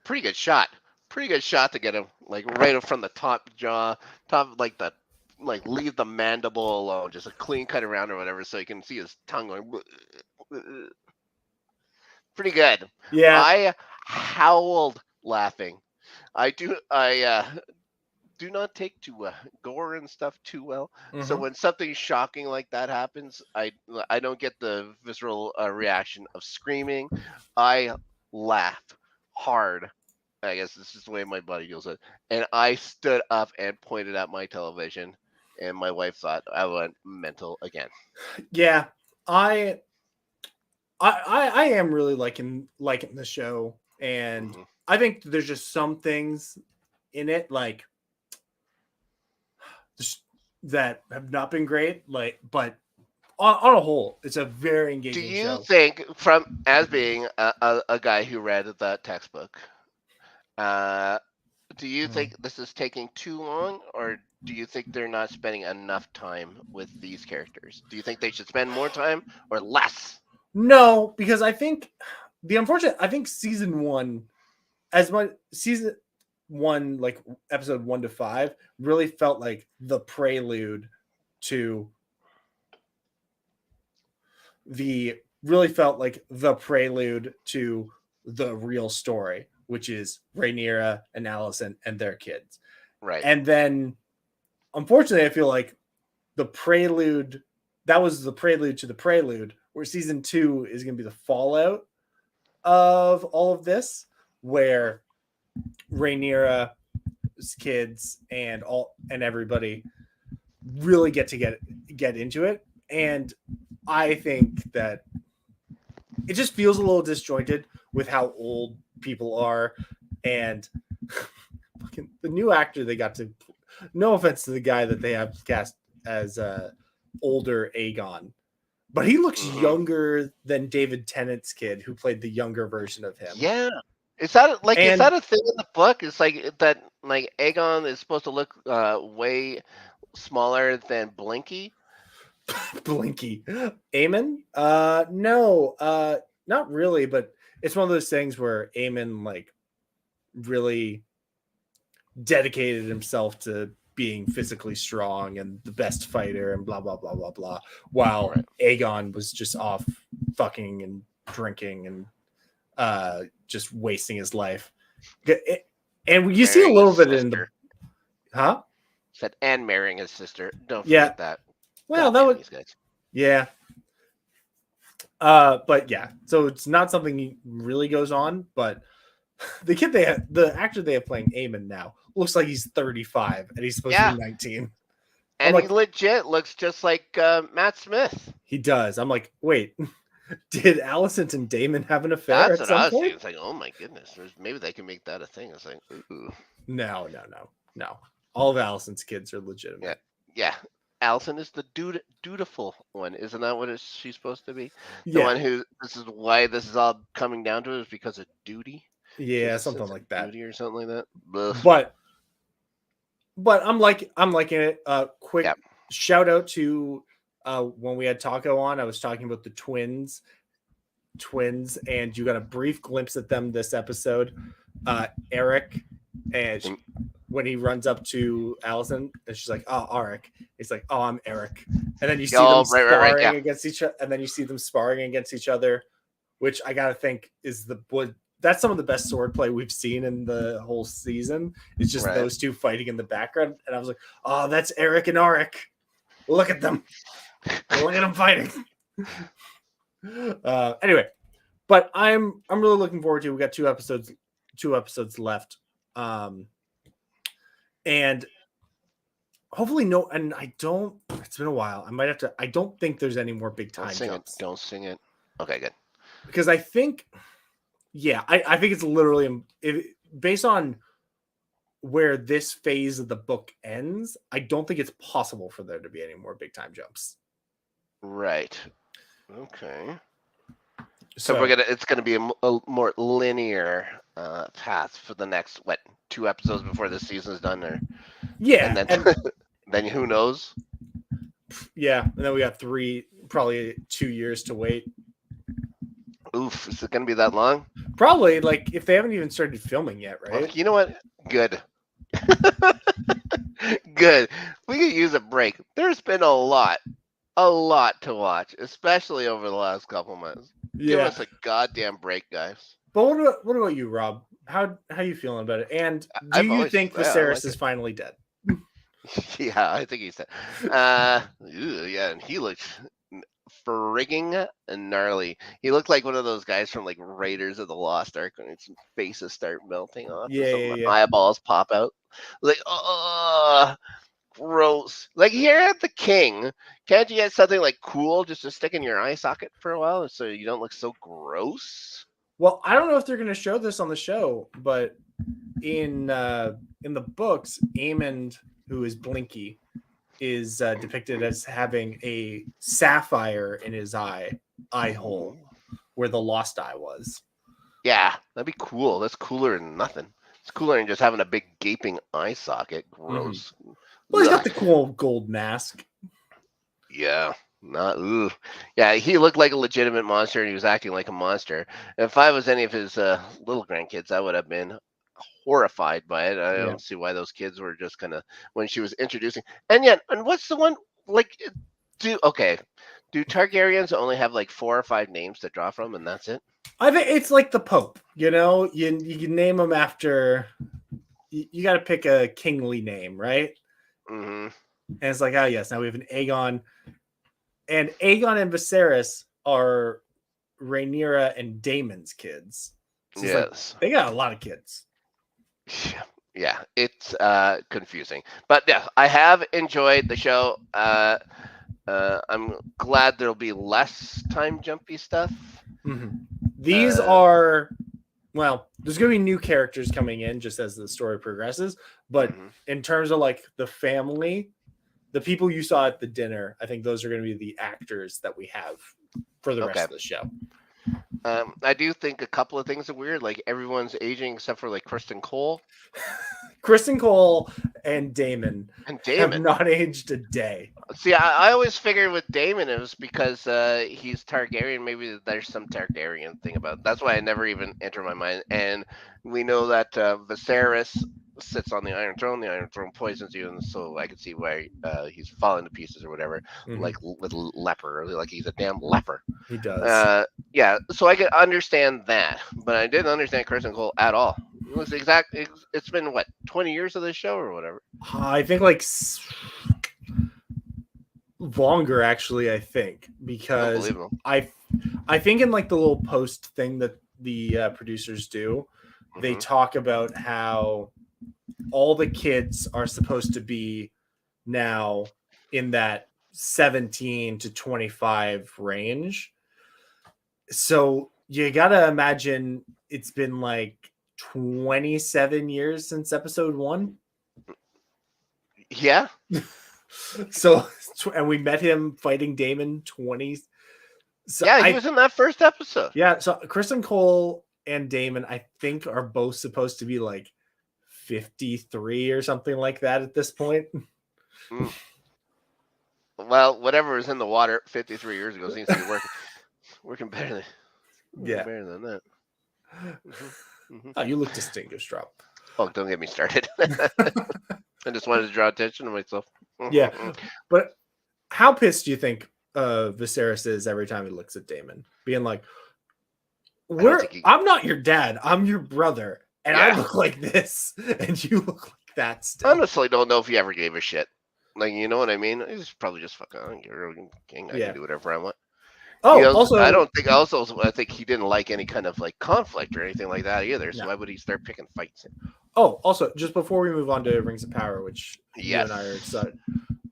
Pretty good shot to get him like right from the top jaw, leave the mandible alone, just a clean cut around or whatever, so you can see his tongue going. Pretty good. Yeah, I howled laughing. I do not take to gore and stuff too well. So when something shocking like that happens, I don't get the visceral reaction of screaming. I laugh hard. I guess this is the way my body feels it. And I stood up and pointed at my television, and my wife thought I went mental again. Yeah, I am really liking the show, and I think there's just some things in it like that have not been great, but on a whole, it's a very engaging show. Do you think, from as being a guy who read that textbook, do you think this is taking too long, or do you think they're not spending enough time with these characters? Do you think they should spend more time or less? No, because I think season 1, like episode 1 to 5, really felt like the prelude to the real story, which is Rhaenyra and Alicent and their kids. Right. And then, unfortunately, I feel like that was the prelude to the prelude, where season 2 is going to be the fallout of all of this, where Rhaenyra's kids and everybody really get into it. And I think that it just feels a little disjointed with how old people are, and the new actor they got to, no offense to the guy that they have cast as older Aegon, but he looks younger than David Tennant's kid, who played the younger version of him. Yeah. Is that a thing in the book? It's like that, like Aegon is supposed to look way smaller than Blinky. Blinky. Aemon? No, not really, but it's one of those things where Aemon, like, really dedicated himself to being physically strong and the best fighter and blah blah blah blah blah, while Aegon was just off fucking and drinking and just wasting his life. And you see a little bit in the said and marrying his sister. Don't forget that. Well, that was yeah. But yeah, so it's not something really goes on, but the actor they have playing Aemon now looks like he's 35 and he's supposed to be 19. And he legit looks just like Matt Smith. He does. I'm like, wait, did Alicent and Daemon have an affair? That's what I was saying. It's like, oh my goodness, maybe they can make that a thing. It's like, ooh. No. All of Alicent's kids are legitimate. Yeah. Alicent is the dutiful one, isn't that what she's supposed to be? The one who this is why this is all coming down to is because of duty. Yeah, something like that. Duty or something like that. But I'm liking it. Quick shout out to when we had Taco on, I was talking about the twins, and you got a brief glimpse at them this episode. Eric, and when he runs up to Alicent, and she's like, "Oh, Arik." He's like, "Oh, I'm Eric." And then you see them sparring against each other, and then you see them sparring against each other, which I gotta think is that's some of the best swordplay we've seen in the whole season. It's just those two fighting in the background, and I was like, "Oh, that's Eric and Arik. Look at them! Look at them fighting." Anyway, but I'm really looking forward to it. We got two episodes left, and hopefully and I don't. It's been a while. I might have to. I don't think there's any more big time jumps. Don't sing it. Okay, good. Because I think. Yeah, I think it's literally based on where this phase of the book ends. I don't think it's possible for there to be any more big time jumps. Right. Okay. So it's gonna be a more linear path for the next 2 episodes before the season's done, or and then then who knows? Yeah, and then we got probably 2 years to wait. Oof, is it going to be that long? Probably, if they haven't even started filming yet, right? Well, you know what? Good. Good. We could use a break. There's been a lot to watch, especially over the last couple months. Give us a goddamn break, guys. But what about you, Rob? How you feeling about it? And do you think Viserys is finally dead? Yeah, I think he's dead. Yeah, and he looks frigging gnarly. He looked like one of those guys from Raiders of the Lost Ark when his faces start melting off. Yeah. Eyeballs pop out. Gross. Here at the King, can't you get something cool just to stick in your eye socket for a while so you don't look so gross? Well, I don't know if they're going to show this on the show, but in the books, Aemond, who is Blinky, is depicted as having a sapphire in his eye hole where the lost eye was. Yeah, that'd be cool. That's cooler than nothing. It's cooler than just having a big gaping eye socket. Gross. Mm-hmm. Well, he's got the cool gold mask. Yeah. Yeah, he looked like a legitimate monster and he was acting like a monster. If I was any of his little grandkids, I would have been horrified by it. I don't see why those kids were just kind of when she was introducing. And what's the one do Targaryens only have 4 or 5 names to draw from and that's it? I think it's like the Pope, you can name them after you got to pick a kingly name, right? Mm-hmm. And it's like, oh yes, now we have an Aegon, and Aegon and Viserys are Rhaenyra and Daemon's kids. So yes, they got a lot of kids. Yeah, it's confusing, but yeah, I have enjoyed the show. I'm glad there'll be less time jumpy stuff. Mm-hmm. These are there's gonna be new characters coming in just as the story progresses, but in terms of the family, the people you saw at the dinner, I think those are going to be the actors that we have for the rest of the show. I do think a couple of things are weird. Like everyone's aging except for like Kristen Cole Kristen Cole and Damon and have Damon. not aged a day. See, I always figured with Damon it was because he's Targaryen. Maybe there's some Targaryen thing about it. That's why I never even entered my mind. And we know that Viserys sits on the Iron Throne. The Iron Throne poisons you, and so I can see why he's falling to pieces or whatever, like with leper, like he's a damn leper. He does. Yeah, so I could understand that, but I didn't understand Kristen Cole at all. It was It's been what 20 years of this show or whatever. I think like longer, actually. I think because Unbelievable. I think in like the little post thing that the producers do, they talk about how all the kids are supposed to be now in that 17 to 25 range. So you gotta imagine it's been like 27 years since episode 1. Yeah. So, and we met him fighting Damon 20. So yeah, he was in that first episode. Yeah, so Kristen Cole and Damon, I think, are both supposed to be like 53 or something like that at this point. Well, whatever was in the water 53 years ago seems to be working better than that. Oh, you look distinguished, Rob. Oh, don't get me started. I just wanted to draw attention to myself. Yeah, but how pissed do you think Viserys is every time he looks at Damon, being like, I'm not your dad, I'm your brother, and I look like this, and you look like that still. Honestly, don't know if he ever gave a shit. Like, you know what I mean? He's probably just fucking, you're a king, I can do whatever I want. Also, I think he didn't like any kind of like conflict or anything like that either. So why would he start picking fights? Oh, also, just before we move on to Rings of Power, which you and I are excited.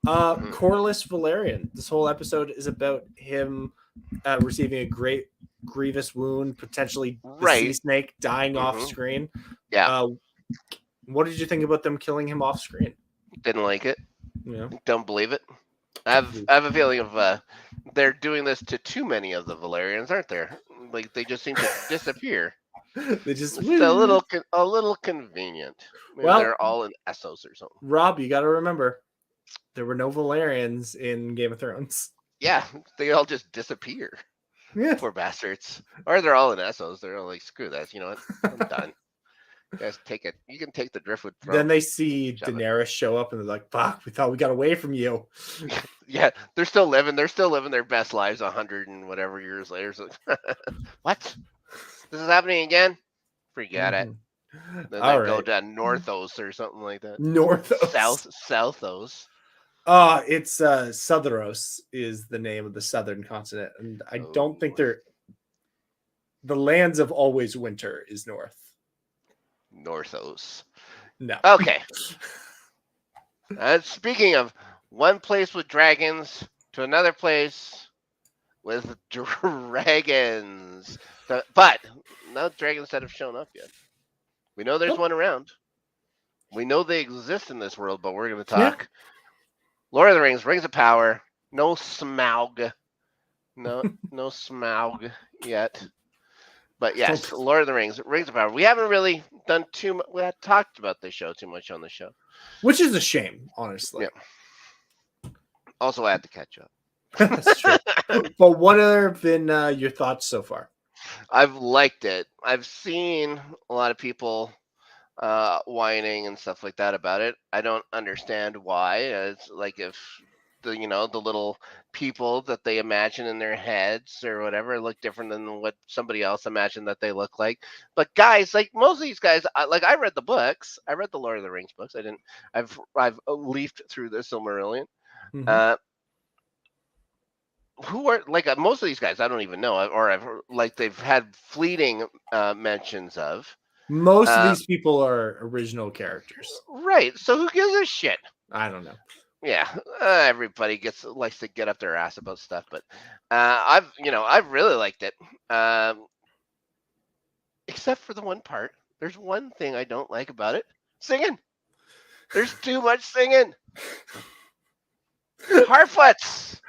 Corlys Velaryon. This whole episode is about him receiving a great grievous wound, potentially the sea snake dying off screen. Yeah. What did you think about them killing him off screen? Didn't like it. Yeah. Don't believe it. I have a feeling of they're doing this to too many of the Velaryons, aren't there? Like they just seem to disappear. It's a little convenient. Maybe they're all in Essos or something. Rob, you got to remember, there were no Velaryons in Game of Thrones. Yeah, they all just disappear. Yeah, poor bastards. Or they're all in Essos. They're all like, screw that. You know what? I'm done. You guys take it. You can take the driftwood. Then they see Daenerys show up and they're like, fuck, we thought we got away from you. Yeah, they're still living their best lives 100 and whatever years later. So, what? This is happening again? Forget it. Then they go to Northos or something like that. Northos? Southos. It's Southernos is the name of the southern continent. And I don't think the lands of always winter is north. Northos. No. Okay. Speaking of one place with dragons to another place with dragons. But no dragons that have shown up yet. We know there's one around. We know they exist in this world, but we're going to talk Lord of the Rings, Rings of Power. No Smaug. No Smaug yet. But yes, Lord of the Rings, Rings of Power. We haven't really done too much. We had talked about this show too much on the show, which is a shame, honestly. Yeah. Also, I had to catch up. That's true. But what have been your thoughts so far? I've liked it. I've seen a lot of people whining and stuff like that about it. I don't understand why. It's like if the little people that they imagine in their heads or whatever look different than what somebody else imagined that they look like. But guys, like most of these guys, I read the books. I read the Lord of the Rings books. I've leafed through the Silmarillion. Mm-hmm. Who are like most of these guys I don't even know, or I've like they've had fleeting mentions of. Most of these people are original characters, right? So who gives a shit? I don't know. Yeah, everybody likes to get up their ass about stuff, but I've really liked it, except for the one part. There's one thing I don't like about it: singing. There's too much singing. Harfoots.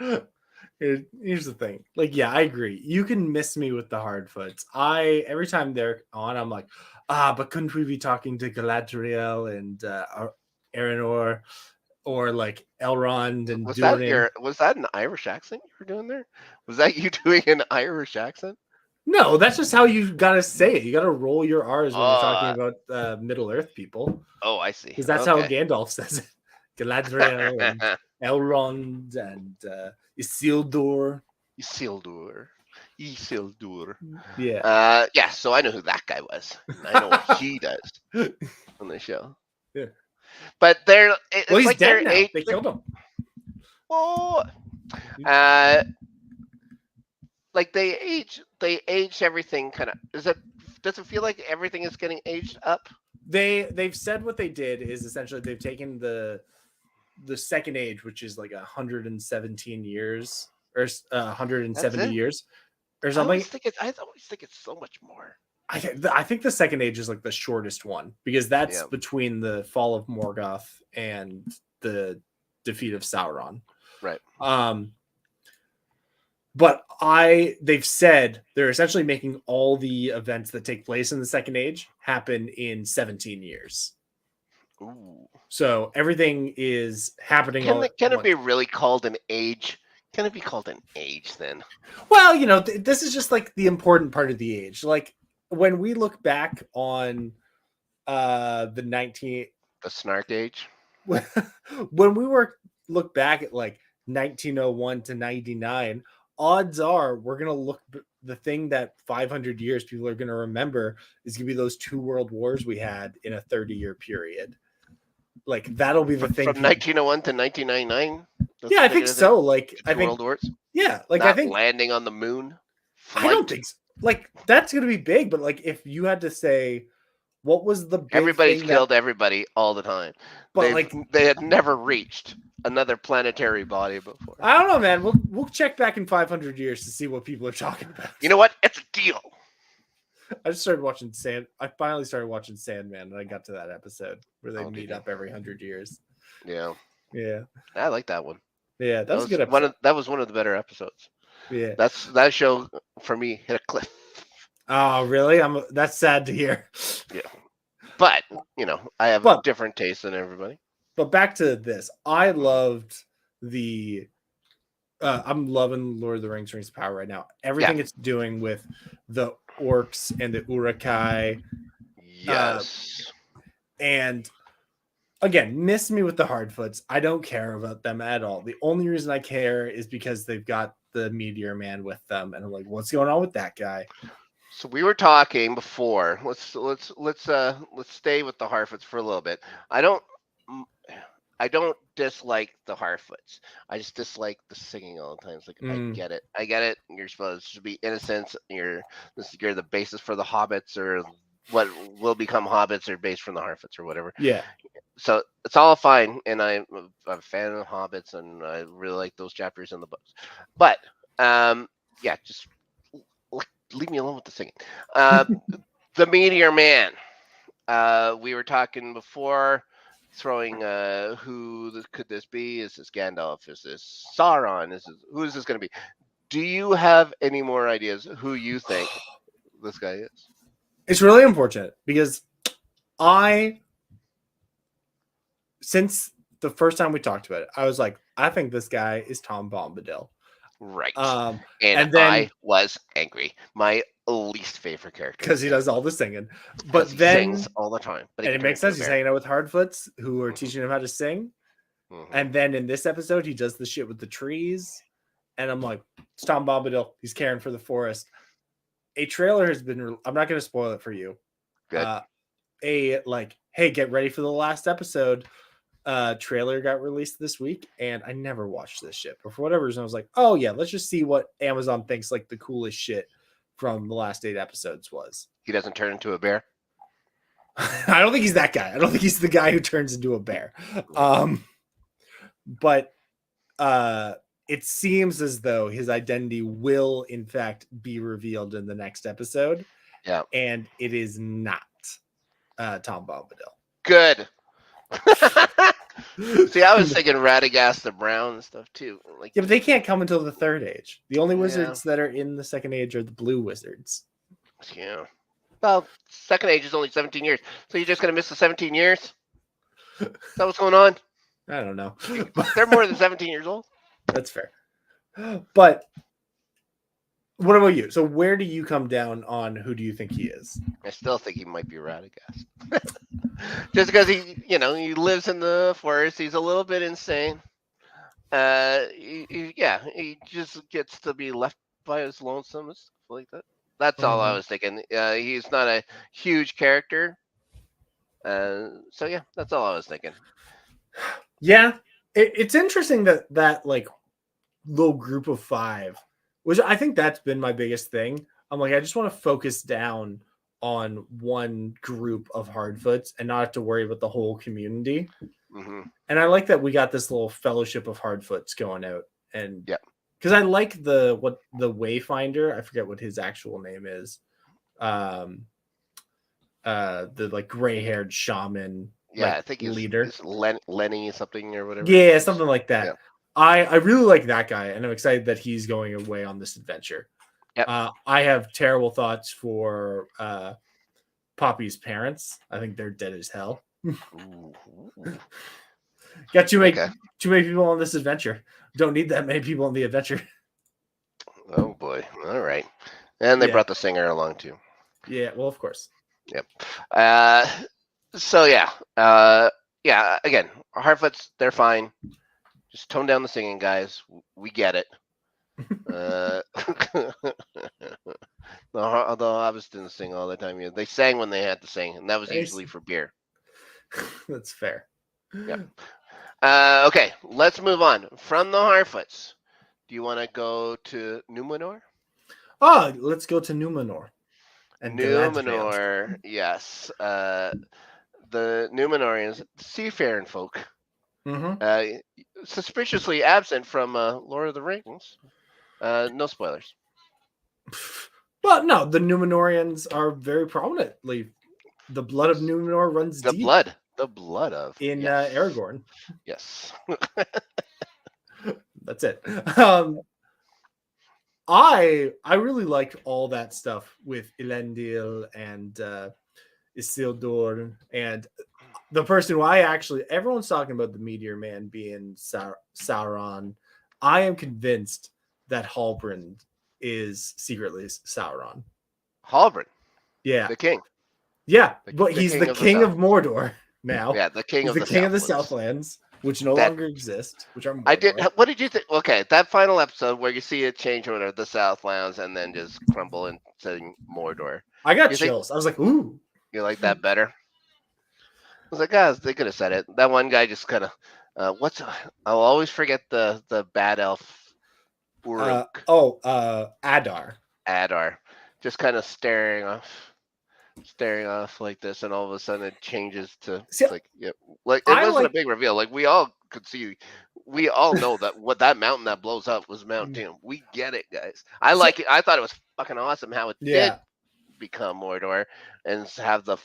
Here's the thing. Like, yeah, I agree. You can miss me with the hard foots. Every time they're on, I'm like, but couldn't we be talking to Galadriel and Aranor or like Elrond and Durin? Was that an Irish accent you were doing there? Was that you doing an Irish accent? No, that's just how you gotta say it. You gotta roll your R's when you're talking Uh, about Middle Earth people, oh, I see. because that's how Gandalf says it. Galadriel and Elrond and Isildur. Isildur. Yeah. Yeah. So I know who that guy was. I know what he does on the show. Yeah. But Well, he's like dead now. they killed him. Oh, like they aged everything kind of. Does it feel like everything is getting aged up? They've said what they did is essentially they've taken the second age, which is like 117 years or 170 years or something. I always think it's so much more. I think the second age is like the shortest one, because that's between the fall of Morgoth and the defeat of Sauron. Right. But they've said they're essentially making all the events that take place in the second age happen in 17 years. Ooh. So everything is happening. Can it be really called an age? Can it be called an age then? Well, this is just like the important part of the age. Like when we look back on the Snark age, when we look back at like 1901 to 99, odds are we're going to look, the thing that 500 years people are going to remember is going to be those 2 world wars we had in a 30-year period. Like that'll be the thing from 1901 to 1999. Yeah, I think so. Like I think world wars. Yeah, like Not I think landing on the moon. I don't think so. Like that's going to be big, but like if you had to say what was the big everybody's thing killed everybody all the time, but they had never reached another planetary body before. I don't know, man. We'll check back in 500 years to see what people are talking about. You know what? It's a deal. I finally started watching Sandman, and I got to that episode where they meet up every 100 years. Yeah. Yeah. I like that one. Yeah, that was a good episode. That was one of the better episodes. Yeah. That show for me hit a cliff. Oh, really? That's sad to hear. Yeah. But, I have different tastes than everybody. But back to this. I loved I'm loving Lord of the Rings of Power right now. Everything it's doing with the orcs and the Uruk-hai. Yes. And again, miss me with the Hardfoots. I don't care about them at all. The only reason I care is because they've got the Meteor Man with them, and I'm like, what's going on with that guy? So we were talking before. Let's stay with the Harfoots for a little bit. I don't dislike the Harfoots. I just dislike the singing all the time. It's like I get it. You're supposed to be innocent. You're the basis for the hobbits, or what will become hobbits, or based from the Harfoots or whatever. Yeah. So it's all fine, and I'm a fan of hobbits, and I really like those chapters in the books. But just leave me alone with the singing. The Meteor Man. We were talking before, throwing who could this be? Is this Gandalf? Is this Sauron? Who is this going to be? Do you have any more ideas who you think this guy is? It's really unfortunate because since the first time we talked about it, I was like, I think this guy is Tom Bombadil. Right. And then I was angry. My least favorite character. Because he does all the singing. But he then sings all the time. But it makes sense. He's hanging out with Hardfoots who are teaching him how to sing. Mm-hmm. And then in this episode, he does the shit with the trees. And I'm like, it's Tom Bombadil. He's caring for the forest. A trailer has been... I'm not going to spoil it for you. Good. Hey, get ready for the last episode. Trailer got released this week, and I never watched this shit. But for whatever reason, I was like, oh yeah, let's just see what Amazon thinks like the coolest shit from the last 8 episodes was. He doesn't turn into a bear? I don't think he's that guy. I don't think he's the guy who turns into a bear. But it seems as though his identity will in fact be revealed in the next episode. Yeah. And it is not Tom Bombadil. Good. See, I was thinking Radagast the Brown and stuff too. Like, Yeah, but they can't come until the third age. The only Yeah. wizards that are in the second age are the blue wizards. Yeah. Well, second age is only 17 years, so you're just gonna miss the 17 years. Is that what's going on? I don't know. They're more than 17 years old. That's fair. But what about you? So where do you come down on who do you think he is? I still think he might be Radagast. Just because he lives in the forest. He's a little bit insane. He just gets to be left by his lonesome and stuff like that. That's all I was thinking. He's not a huge character. So yeah, that's all I was thinking. Yeah, it's interesting that like little group of 5, which I think that's been my biggest thing. I'm like, I just want to focus down on one group of Hardfoots and not have to worry about the whole community. Mm-hmm. And I like that we got this little fellowship of Hardfoots going out. And yeah, because I like the Wayfinder. I forget what his actual name is. The like gray-haired shaman. Yeah, like, I think leader. He's Lenny something or whatever. Yeah, something like that. Yeah. I really like that guy, and I'm excited that he's going away on this adventure. Yep. I have terrible thoughts for Poppy's parents. I think they're dead as hell. Got too many people on this adventure. Don't need that many people on the adventure. Oh boy! All right, and they brought the singer along too. Yeah, well, of course. Yep. So yeah. Again, Harfoots, they're fine. Just tone down the singing, guys. We get it. The Hobbits didn't sing all the time. They sang when they had to sing, and that was usually for beer. That's fair. Yeah. Okay, let's move on from the Harfoots. Do you want to go to Numenor? Oh, let's go to Numenor. And Numenor, yes. The Numenorians, seafaring folk, suspiciously absent from Lord of the Rings. No spoilers. Well, no, the Numenorians are very prominently. The blood of Numenor runs deep. The blood of Aragorn. Yes. That's it. I really like all that stuff with Elendil and Isildur, and the person who everyone's talking about the Meteor Man being Sauron. I am convinced that Halbrand is secretly Sauron. Halbrand? Yeah. The king. Yeah, but he's the king of Mordor now. Yeah, the king of the Southlands, which no longer exist. Which are Mordor. What did you think? Okay, that final episode where you see it change over the Southlands and then just crumble into Mordor. I got chills. I was like, ooh. You like that better? I was like, guys, they could have said it. That one guy just kind of, I'll always forget the bad elf. Adar. Adar, just kind of staring off like this, and all of a sudden it changes to it wasn't a big reveal. Like we all could see, we all know that what that mountain that blows up was Mount Doom. We get it, guys. I like it. I thought it was fucking awesome how it did become Mordor and have the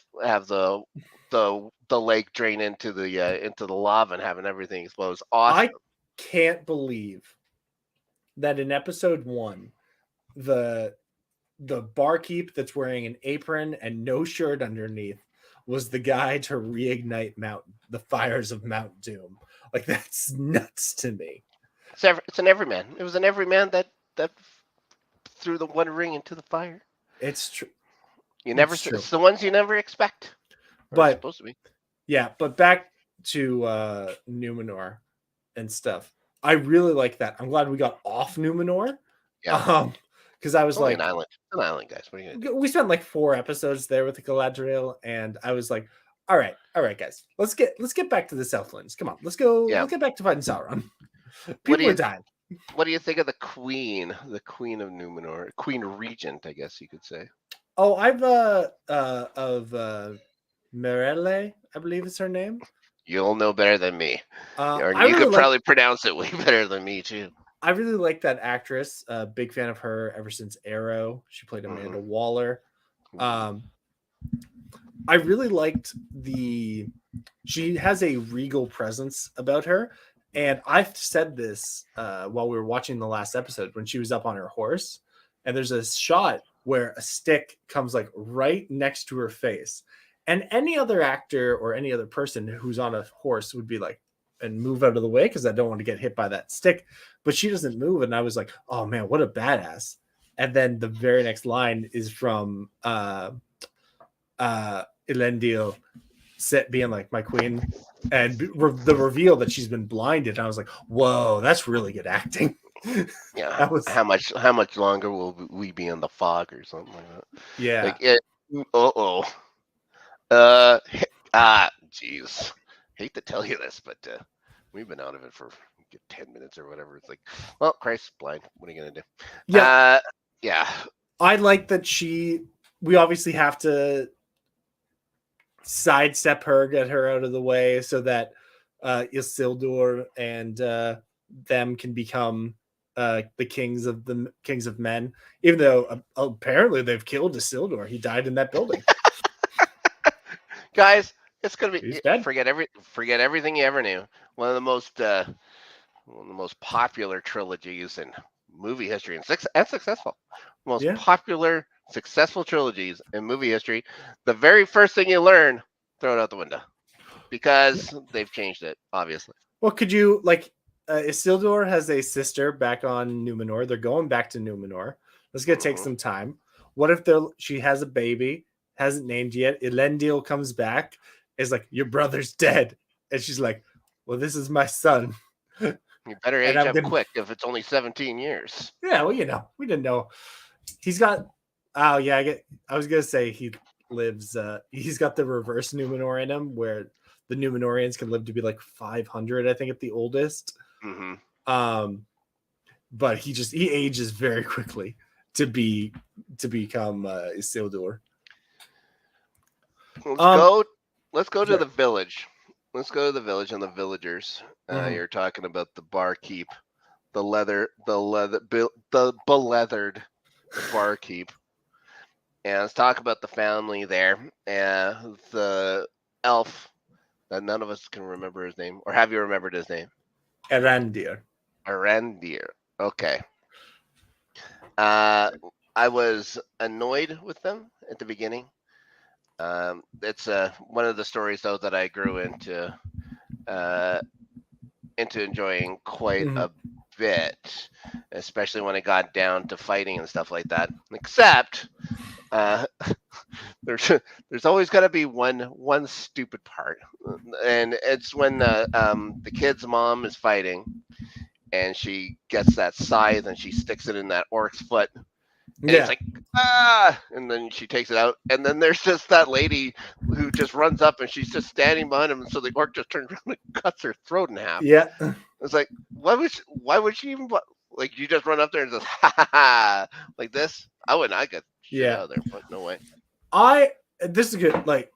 lake drain into the lava and having everything explode. Awesome. I can't believe that in episode 1, the barkeep that's wearing an apron and no shirt underneath was the guy to reignite the fires of Mount Doom. Like, that's nuts to me. It's an everyman. It was an everyman that threw the One Ring into the fire. It's true. It's the ones you never expect. But supposed to be. Yeah, but back to Numenor and stuff. I really like that. I'm glad we got off Numenor. Yeah. Because I was like, an island, guys. What are you gonna do? We spent like 4 episodes there with the Galadriel, and I was like, all right, guys, let's get back to the Southlands. Come on, let's go. Yeah. Let's get back to fighting Sauron. People are dying. What do you think of the Queen of Numenor, Queen Regent, I guess you could say? Oh, I've of Merelle, I believe is her name. You'll know better than me. Or you could probably pronounce it way better than me too. I really like that actress. Big fan of her ever since Arrow. She played Amanda Waller. I really liked the she has a regal presence about her. And I've said this while we were watching the last episode when she was up on her horse, and there's a shot where a stick comes like right next to her face. And any other actor or any other person who's on a horse would be like, and move out of the way because I don't want to get hit by that stick. But she doesn't move. And I was like, oh man, what a badass. And then the very next line is from Elendil being like, my queen, and the reveal that she's been blinded. I was like, whoa, that's really good acting. Yeah. That was How much longer will we be in the fog or something like that? yeah. Like jeez. Hate to tell you this, but we've been out of it for 10 minutes or whatever. It's like, well, Christ's blind. What are you gonna do? Yeah. Yeah. I like that we obviously have to sidestep her, get her out of the way so that Isildur and them can become the kings of men, even though apparently they've killed Isildur. He died in that building. Guys, it's gonna be He's dead. forget everything you ever knew. One of the most popular trilogies in movie history and successful. Most popular, successful trilogies in movie history. The very first thing you learn, throw it out the window. Because they've changed it, obviously. Well, could you Isildur has a sister back on Numenor. They're going back to Numenor. That's gonna take some time. What if she has a baby, hasn't named yet? Elendil comes back, is like, your brother's dead. And she's like, well, this is my son. You better age up quick if it's only 17 years. Yeah, well, we didn't know. He's got I was gonna say he lives he's got the reverse Numenor in him where the Numenorians can live to be like 500, I think, at the oldest. Mm-hmm. But he ages very quickly to become Isildur. Let's go to the village. Let's go to the village and the villagers. You're talking about the barkeep, the beleathered barkeep, and let's talk about the family there, and the elf that none of us can remember his name, or have you remembered his name? Arandir. Okay. I was annoyed with them at the beginning. It's one of the stories though that I grew into enjoying quite a bit, especially when it got down to fighting and stuff like that. Except there's always got to be one stupid part, and it's when the kid's mom is fighting, and she gets that scythe and she sticks it in that orc's foot. And it's like, and then she takes it out. And then there's just that lady who just runs up and she's just standing behind him. And so the orc just turns around and cuts her throat in half. Yeah. It's like, why would she even, like, you just run up there and just, ha ha ha, like this? I wouldn't, I get shit out of there, but no way. This is good. Like,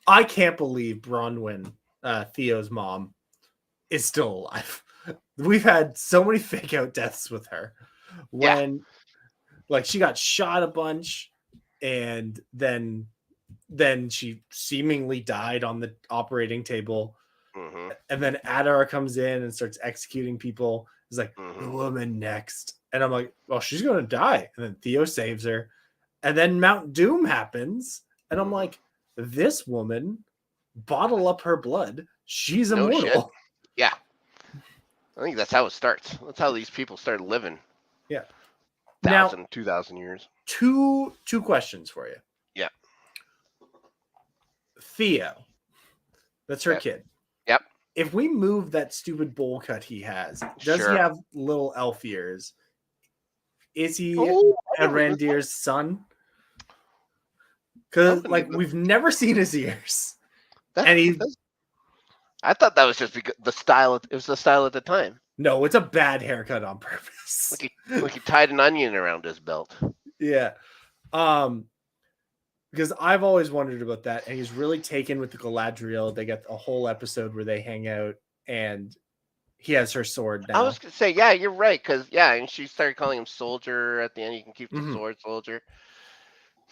I can't believe Bronwyn, Theo's mom, is still alive. We've had so many fake out deaths with her. Like, she got shot a bunch, and then she seemingly died on the operating table. Mm-hmm. And then Adar comes in and starts executing people. He's like, the woman next. And I'm like, well, she's going to die. And then Theo saves her. And then Mount Doom happens. And I'm like, this woman, bottle up her blood. She's immortal. Shit. Yeah. I think that's how it starts. That's how these people start living. Yeah. 2,000 years. Two questions for you. Yeah. Theo, that's her kid. Yep. If we move that stupid bowl cut he has, does he have little elf ears? Is he Arandir's son? Because we've never seen his ears. I thought that was just because the style. It was the style at the time. No, it's a bad haircut on purpose. Like he tied an onion around his belt. Yeah. Because I've always wondered about that. And he's really taken with the Galadriel. They got a whole episode where they hang out and he has her sword now. I was going to say, yeah, you're right. Because, and she started calling him soldier at the end. You can keep the sword, soldier.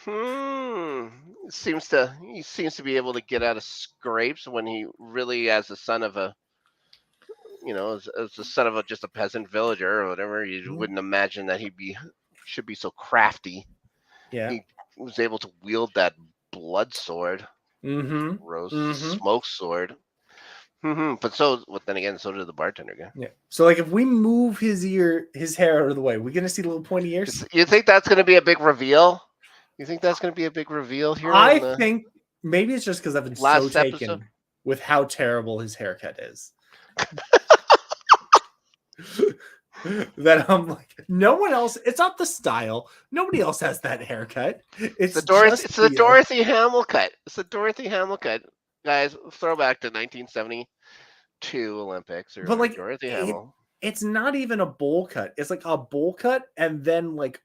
He seems to be able to get out of scrapes when he really, as the son of a, as the son of just a peasant villager or whatever, you Mhm. wouldn't imagine that should be so crafty. Yeah. He was able to wield that blood sword, Mm-hmm. rose Mm-hmm. smoke sword. But then again, so did the bartender guy. Yeah. So like if we move his hair out of the way, we're gonna see little pointy ears. You think that's going to be a big reveal? You think that's going to be a big reveal here in I the think maybe it's just because I've been so last episode? taken with how terrible his haircut is. That I'm like, no one else. It's not the style. Nobody else has that haircut. It's It's the Theo. Dorothy Hamill cut. It's the Dorothy Hamill cut. Guys, throwback to 1972 Olympics But or like Dorothy Hamill. it's not even a bowl cut. It's like a bowl cut and then like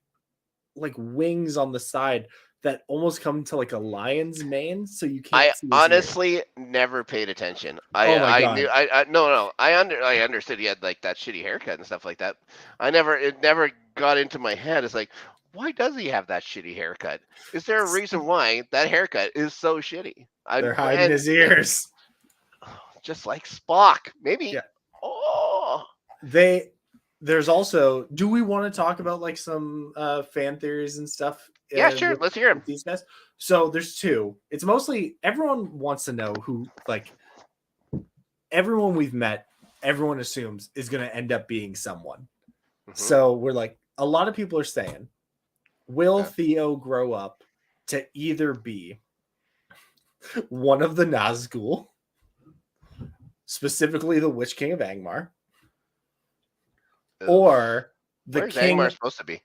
wings on the side that almost come to like a lion's mane, so you can't I see his ear. honestly never paid attention. Oh my I God. knew no I understood he had like that shitty haircut and stuff like that. It never got into my head. It's like, why does he have that shitty haircut? Is there a reason why that haircut is so shitty? They're hiding his ears. Just like Spock. Maybe. Yeah. Oh. There's also, do we want to talk about like some fan theories and stuff? Yeah, sure. Let's hear them. These guys. So there's two. It's mostly everyone wants to know who, like, everyone we've met, everyone assumes is going to end up being someone. Mm-hmm. So we're like, a lot of people are saying, will Theo grow up to either be one of the Nazgul, specifically the Witch King of Angmar, or the Where's king? Angmar supposed to be?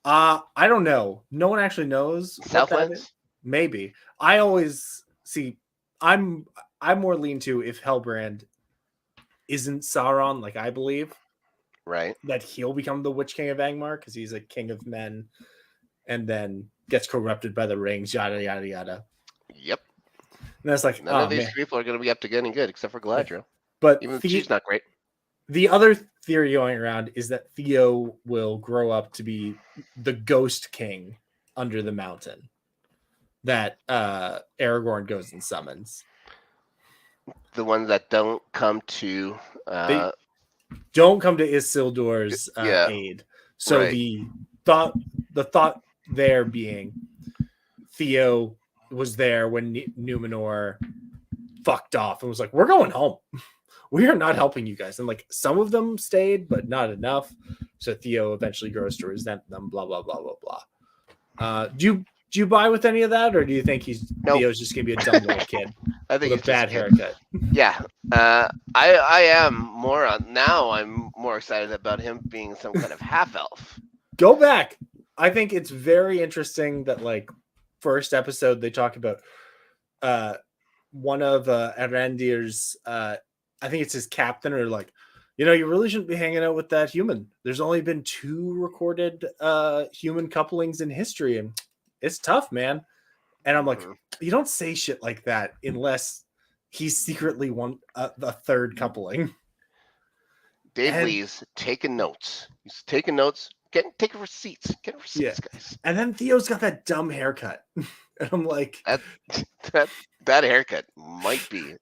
I don't know. No one actually knows. Southlands? Maybe. I always see. I'm more lean to if Hellbrand isn't Sauron, like I believe, right? That he'll become the Witch King of Angmar because he's a king of men, and then gets corrupted by the rings. Yada yada yada. Yep. And that's like none of these people are going to be up to getting good except for Galadriel. Yeah. But even she's not great. The other theory going around is that Theo will grow up to be the Ghost King under the mountain that Aragorn goes and summons. The ones that don't come to they don't come to Isildur's aid. So right. the thought there being Theo was there when Numenor fucked off and was like, we're going home. We are not helping you guys. And like some of them stayed, but not enough. So Theo eventually grows to resent them, blah, blah, blah, blah, blah. Do you buy with any of that? Or do you think Theo's just going to be a dumb little kid? I think with a bad haircut. Yeah. I am more now. I'm more excited about him being some kind of half elf. Go back. I think it's very interesting that like first episode, they talk about one of Arandir's, I think it's his captain, or like, you really shouldn't be hanging out with that human. There's only been 2 recorded human couplings in history, and it's tough, man. And I'm like, you don't say shit like that unless he's secretly a third coupling. Dave Lee's taking notes. He's taking notes. Taking receipts. Get receipts, guys. And then Theo's got that dumb haircut. And I'm like, that haircut might be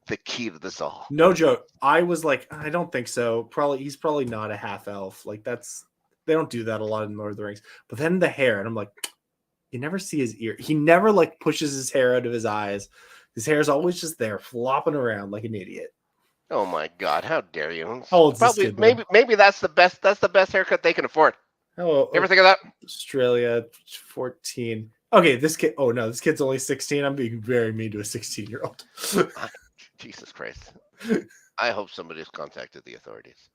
the key to this all. No joke. I was like, I don't think so. He's probably not a half elf. Like they don't do that a lot in Lord of the Rings. But then the hair, and I'm like, you never see his ear. He never like pushes his hair out of his eyes. His hair is always just there, flopping around like an idiot. Oh my God! How dare you? How old's this kid, maybe that's the best. That's the best haircut they can afford. Oh, you ever think of that? Australia, 14. Okay, this kid. Oh no, this kid's only 16. I'm being very mean to a 16-year-old. Jesus Christ! I hope somebody's contacted the authorities.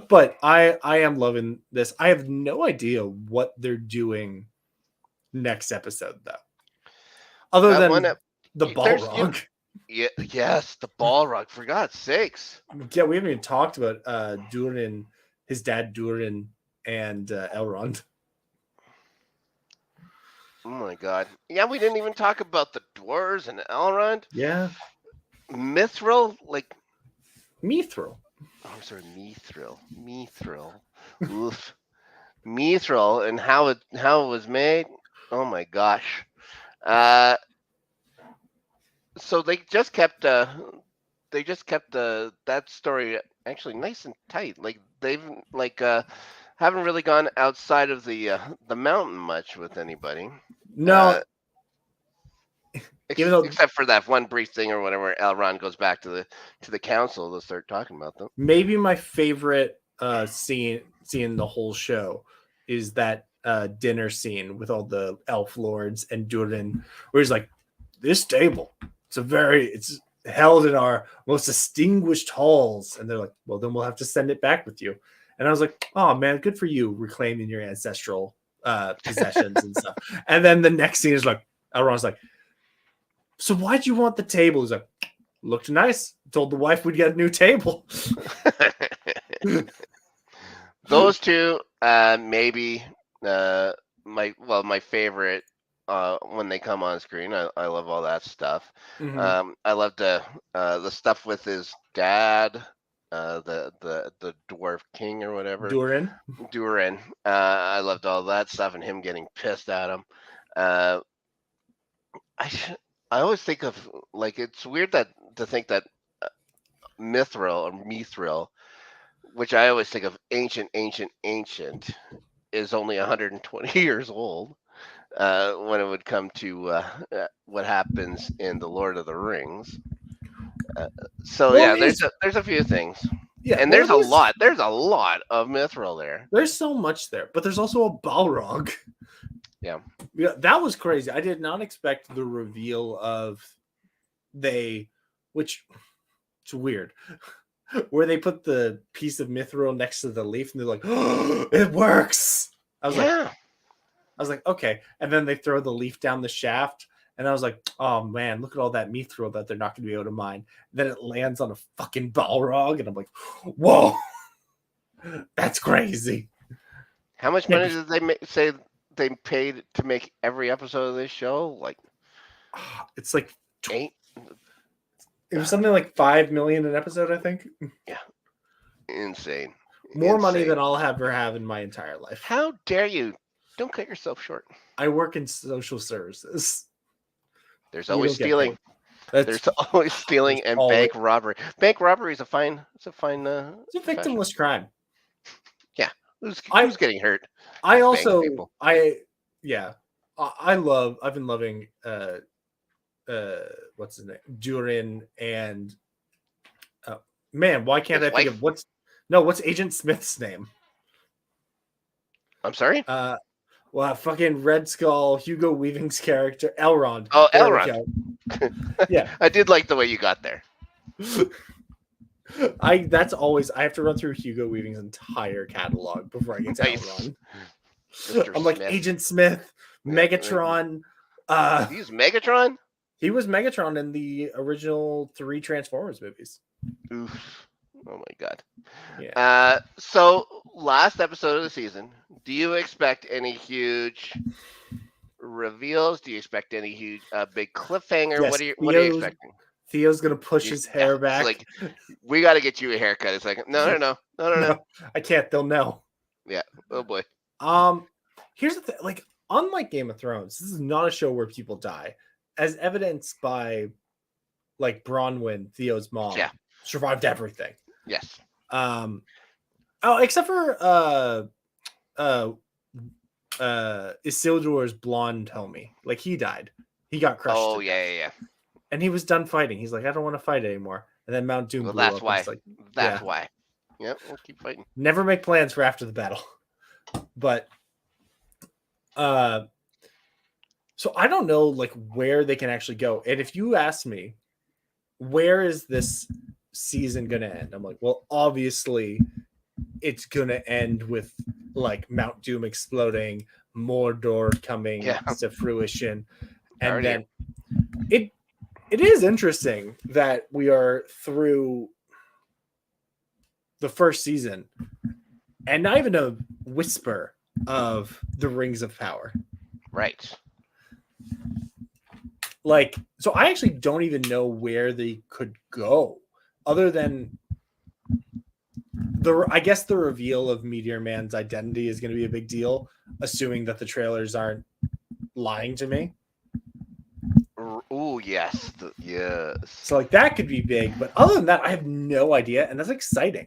But I am loving this. I have no idea what they're doing next episode though, other than the Balrog. Yeah, yes, the Balrog. For God's sakes! Yeah, we haven't even talked about Durin, his dad Durin, and Elrond. Oh my God! Yeah, we didn't even talk about the dwarves and Elrond. Yeah, Mithril, like Mithril. Oh, I'm sorry, Mithril. Oof. Mithril and how it was made. Oh my gosh. Uh, so they just kept that story actually nice and tight. Like they've like haven't really gone outside of the mountain much with anybody. No, even though Except for that one brief thing or whatever, Elrond goes back to the council to start talking about them. maybe my favorite scene in the whole show is that dinner scene with all the elf lords and Durin, where he's like, "This table, it's held in our most distinguished halls," and they're like, "Well, then we'll have to send it back with you." And I was like, "Oh man, good for you, reclaiming your ancestral possessions and stuff." And then the next scene is like, Elrond's like, "So why'd you want the table?" He's like, "Looked nice. Told the wife we'd get a new table." Those two, maybe my favorite when they come on screen. I love all that stuff. Mm-hmm. I love the stuff with his dad, the dwarf king or whatever, Durin. Durin. I loved all that stuff and him getting pissed at him. Uh, I I always think of like it's weird to think that Mithril, which I always think of ancient, is only 120 years old when it would come to what happens in the Lord of the Rings. So Well, yeah, there's a few things, yeah, and well, there's a lot. There's a lot of Mithril there. There's so much there, but there's also a Balrog. Yeah, That was crazy. I did not expect the reveal of which it's weird, where they put the piece of mithril next to the leaf, and they're like, "Oh, it works." I was like, okay. And then they throw the leaf down the shaft, and I was like, oh man, look at all that mithril that they're not going to be able to mine. Then it lands on a fucking Balrog, and I'm like, whoa, that's crazy. How much money did they say they paid to make every episode of this show? Like, it's like eight. It was something like 5 million an episode, I think. Yeah, insane. More money than I'll ever have in my entire life. How dare you? Don't cut yourself short. I work in social services. There's always stealing. There's always stealing and bank robbery. Bank robbery is a it's a victimless crime. Yeah. Who's getting hurt? I've been loving what's his name? Durin and man, why can't I think of what's Agent Smith's name? I'm sorry? Fucking Red Skull, Hugo Weaving's character, Elrond. Oh, Elrond. Yeah. I did like the way you got there. I have to run through Hugo Weaving's entire catalog before I get to Elrond. I'm like Smith. Agent Smith, Megatron. He's Megatron? He was Megatron in the original 3 Transformers movies. Oof. Oh my god. Yeah. So last episode of the season, do you expect any huge reveals? Do you expect any huge big cliffhanger? Yes, what are you expecting? Theo's gonna push his hair back. It's like, we got to get you a haircut. It's like, no. I can't. They'll know. Yeah. Oh boy. Here's the thing. Like, unlike Game of Thrones, this is not a show where people die, as evidenced by like Bronwyn, Theo's mom. Yeah. Survived everything. Yes. Except for Isildur's blonde homie. Like, he died. He got crushed. Oh yeah. And he was done fighting. He's like, I don't want to fight anymore. And then Mount Doom blew that's up. Why. Like, that's why. Yep, we'll keep fighting. Never make plans for after the battle. But so I don't know like where they can actually go. And if you ask me, where is this season gonna end? I'm like, well, obviously it's gonna end with like Mount Doom exploding, Mordor coming to fruition, and then it is interesting that we are through the first season and not even a whisper of the Rings of Power. Right. Like, so I actually don't even know where they could go other than I guess the reveal of Meteor Man's identity is going to be a big deal, assuming that the trailers aren't lying to me. Oh yes, yes. So like that could be big, but other than that, I have no idea, and that's exciting.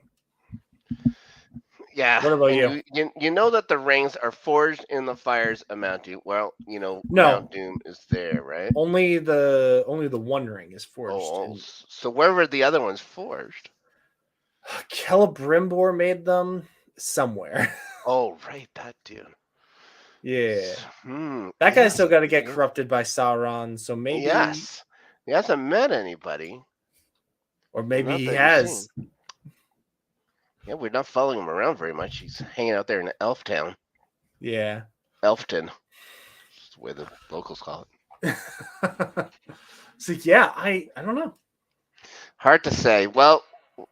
Yeah. What about and you know that the rings are forged in the fires of Mount Doom. Well, No. Mount Doom is there, right? Only the One Ring is forged. Oh, so where were the other ones forged? Celebrimbor made them somewhere. Oh, right, that dude. Yeah. That That guy's still got to get corrupted by Sauron, so maybe. Yes. He hasn't met anybody. Or maybe Not he that has. Yeah, we're not following him around very much. He's hanging out there in Elf Town. Yeah. Elfton. That's the way the locals call it. So yeah, I don't know. Hard to say. Well,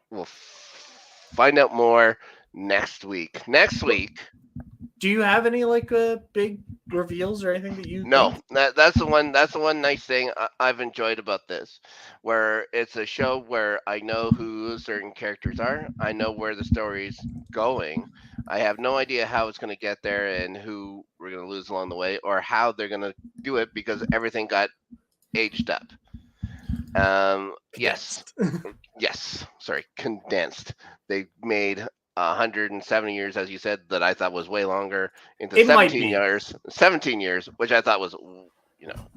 we'll find out more next week. Next week. Do you have any like big reveals or anything that you? No, think? that's the one. That's the one nice thing I've enjoyed about this, where it's a show where I know who certain characters are. I know where the story's going. I have no idea how it's going to get there and who we're going to lose along the way, or how they're going to do it because everything got aged up. Yes, yes. Sorry, condensed. They made 170 years, as you said, that I thought was way longer, into 17 years. 17 years, which I thought was,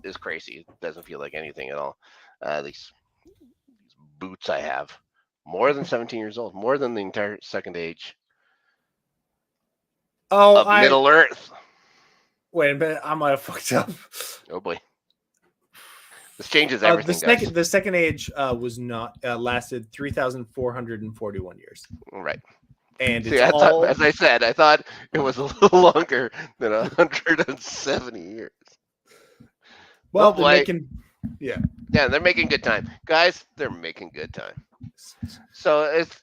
is crazy. It doesn't feel like anything at all. These boots I have, more than 17 years old, more than the entire Second Age. Of Middle Earth. Wait a minute, I might have fucked up. Oh boy. This changes everything. The Second Age was not lasted 3,441 years. Right. And see, as I said, I thought it was a little longer than 170 years. Well, they're making, yeah, they're making good time, guys. They're making good time. So it's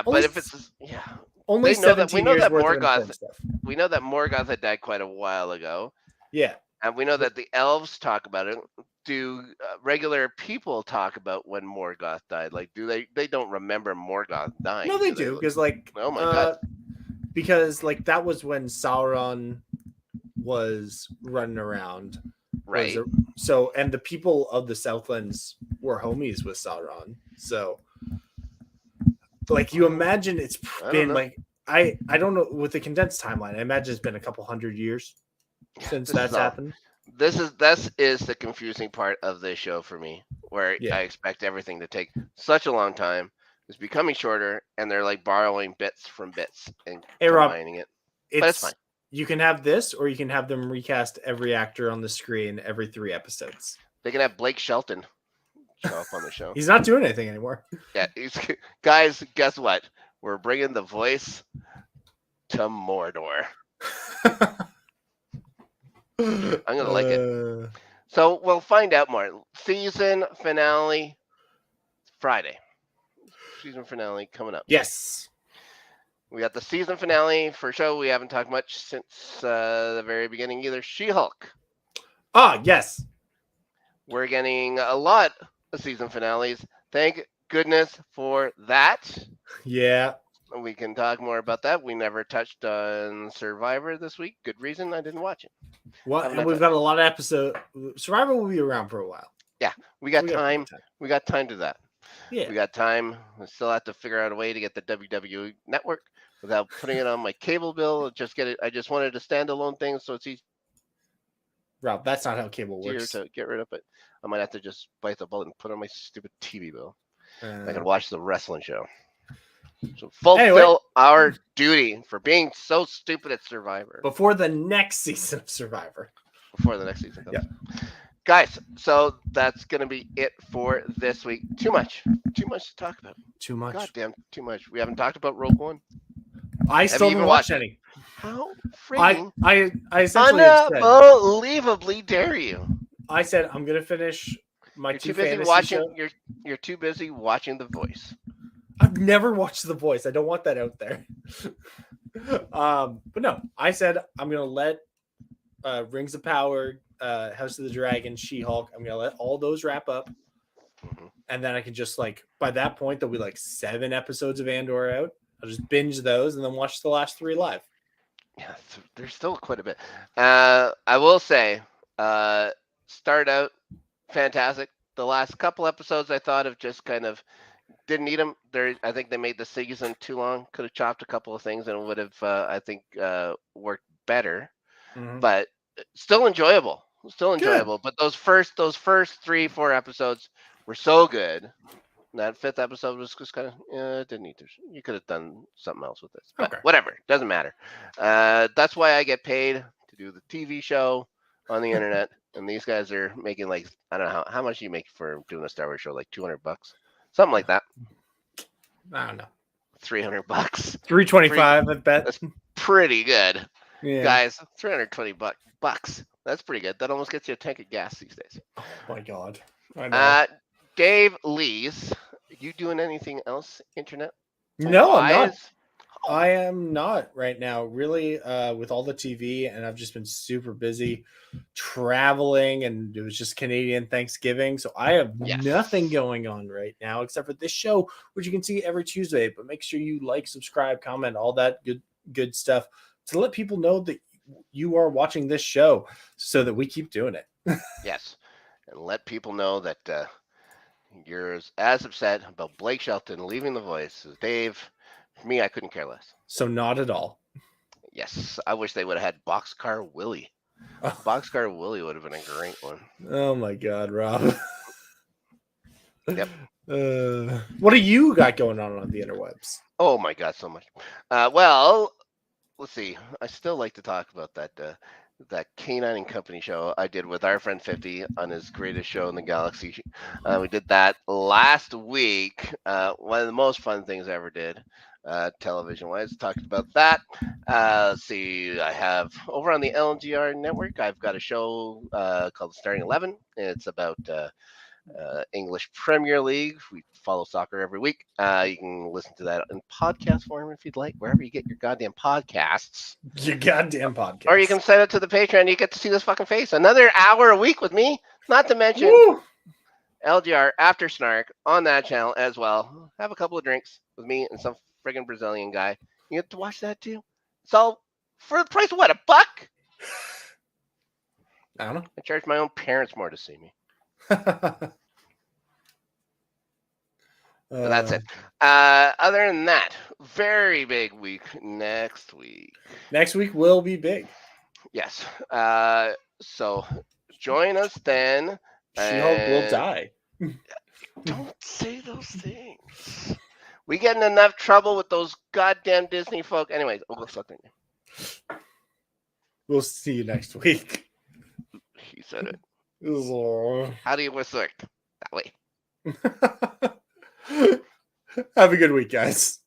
but if it's only we know that Morgoth. We know that Morgoth had died quite a while ago. Yeah, and we know that the elves talk about it. Do regular people talk about when Morgoth died? Like, do they don't remember Morgoth dying? No, they do, because oh my god, because like that was when Sauron was running around, right? So, and the people of the Southlands were homies with Sauron. So, like, you imagine it's been like I don't know, with the condensed timeline. I imagine it's been a couple hundred years since that's happened. This is the confusing part of this show for me, where I expect everything to take such a long time. It's becoming shorter, and they're like borrowing bits from bits and combining it. But it's fine. You can have this, or you can have them recast every actor on the screen every 3 episodes. They can have Blake Shelton show up on the show. He's not doing anything anymore. Yeah, guys, guess what? We're bringing the voice to Mordor. I'm gonna like it. So we'll find out more. Season finale Friday. Season finale coming up. Yes. We got the season finale for show we haven't talked much since the very beginning either. She-Hulk. Ah, yes. We're getting a lot of season finales. Thank goodness for that. Yeah. We can talk more about that. We never touched on Survivor this week. Good reason I didn't watch it. Well, and we've got a lot of episodes. Survivor will be around for a while. Yeah, we got time. We got time to that. Yeah, we got time. We still have to figure out a way to get the WWE network without putting it on my cable bill. Just get it. I just wanted a standalone thing, so it's easy. Rob, that's not how cable works. To get rid of it, I might have to just bite the bullet and put on my stupid TV bill. I can watch the wrestling show. So fulfill our duty for being so stupid at Survivor. Before the next season of Survivor. Before the next season comes. Yeah. Guys, so that's going to be it for this week. Too much to talk about. Too much. Goddamn, too much. We haven't talked about Rogue One. I still haven't watched any. How freaking I essentially unbelievably dare you. I said I'm going to finish my you're too busy watching. You're too busy watching The Voice. I've never watched The Voice. I don't want that out there. But no, I said I'm going to let Rings of Power, House of the Dragon, She-Hulk, I'm going to let all those wrap up. Mm-hmm. And then I can just by that point, there'll be 7 episodes of Andor out. I'll just binge those and then watch the last 3 live. Yeah, there's still quite a bit. I will say, start out fantastic. The last couple episodes I thought of just kind of didn't need them. I think they made the season too long. Could have chopped a couple of things and it would have, I think, worked better. Mhm. But still enjoyable. Still Good. enjoyable. But those first 3-4 episodes were so good. That 5th episode was just kind of, didn't need to. You could have done something else with this, but Okay. whatever, doesn't matter. That's why I get paid to do the TV show on the internet, and these guys are making like, I don't know how much you make for doing a Star Wars show, like $200, something like that. I don't know. $300, $325, I bet. That's pretty good, Yeah. guys. $320 bucks. That's pretty good. That almost gets you a tank of gas these days. Oh my god. I know. Dave Lees, you doing anything else internet? No, I'm not. wise? I am not right now, really, with all the TV, and I've just been super busy traveling, and it was just Canadian Thanksgiving, so I have Yes. nothing going on right now except for this show, which you can see every Tuesday. But make sure you like, subscribe, comment, all that good stuff to let people know that you are watching this show, so that we keep doing it. Yes, and let people know that you're as upset about Blake Shelton leaving The Voice as Dave. For me, I couldn't care less. So not at all. Yes, I wish they would have had Boxcar Willie. Boxcar Willie would have been a great one. Oh my god, Rob. Yep. What do you got going on the interwebs? Oh my god, so much. Well, let's see. I still like to talk about that Canine and Company show I did with our friend 50 on his greatest show in the galaxy. We did that last week. One of the most fun things I ever did, television-wise. Talked about that. Let's see. I have over on the LGR network. I've got a show called Starting 11. It's about English Premier League. We follow soccer every week. You can listen to that in podcast form if you'd like, wherever you get your goddamn podcasts. Your goddamn podcast. Or you can sign up to the Patreon and you get to see this fucking face. Another hour a week with me. Not to mention Woo! LGR After Snark on that channel as well. Have a couple of drinks with me and some friggin' Brazilian guy. You get to watch that too. It's all for the price of what, $1? I don't know. I charge my own parents more to see me. But that's it. Other than that, very big week next week. Next week will be big. Yes. So join us then. She-Hulk will die. Don't say those things. We get in enough trouble with those goddamn Disney folk. Anyways, we'll go suck their name. We'll see you next week. He said it. Oh. How do you whistle it? That way. Have a good week, guys.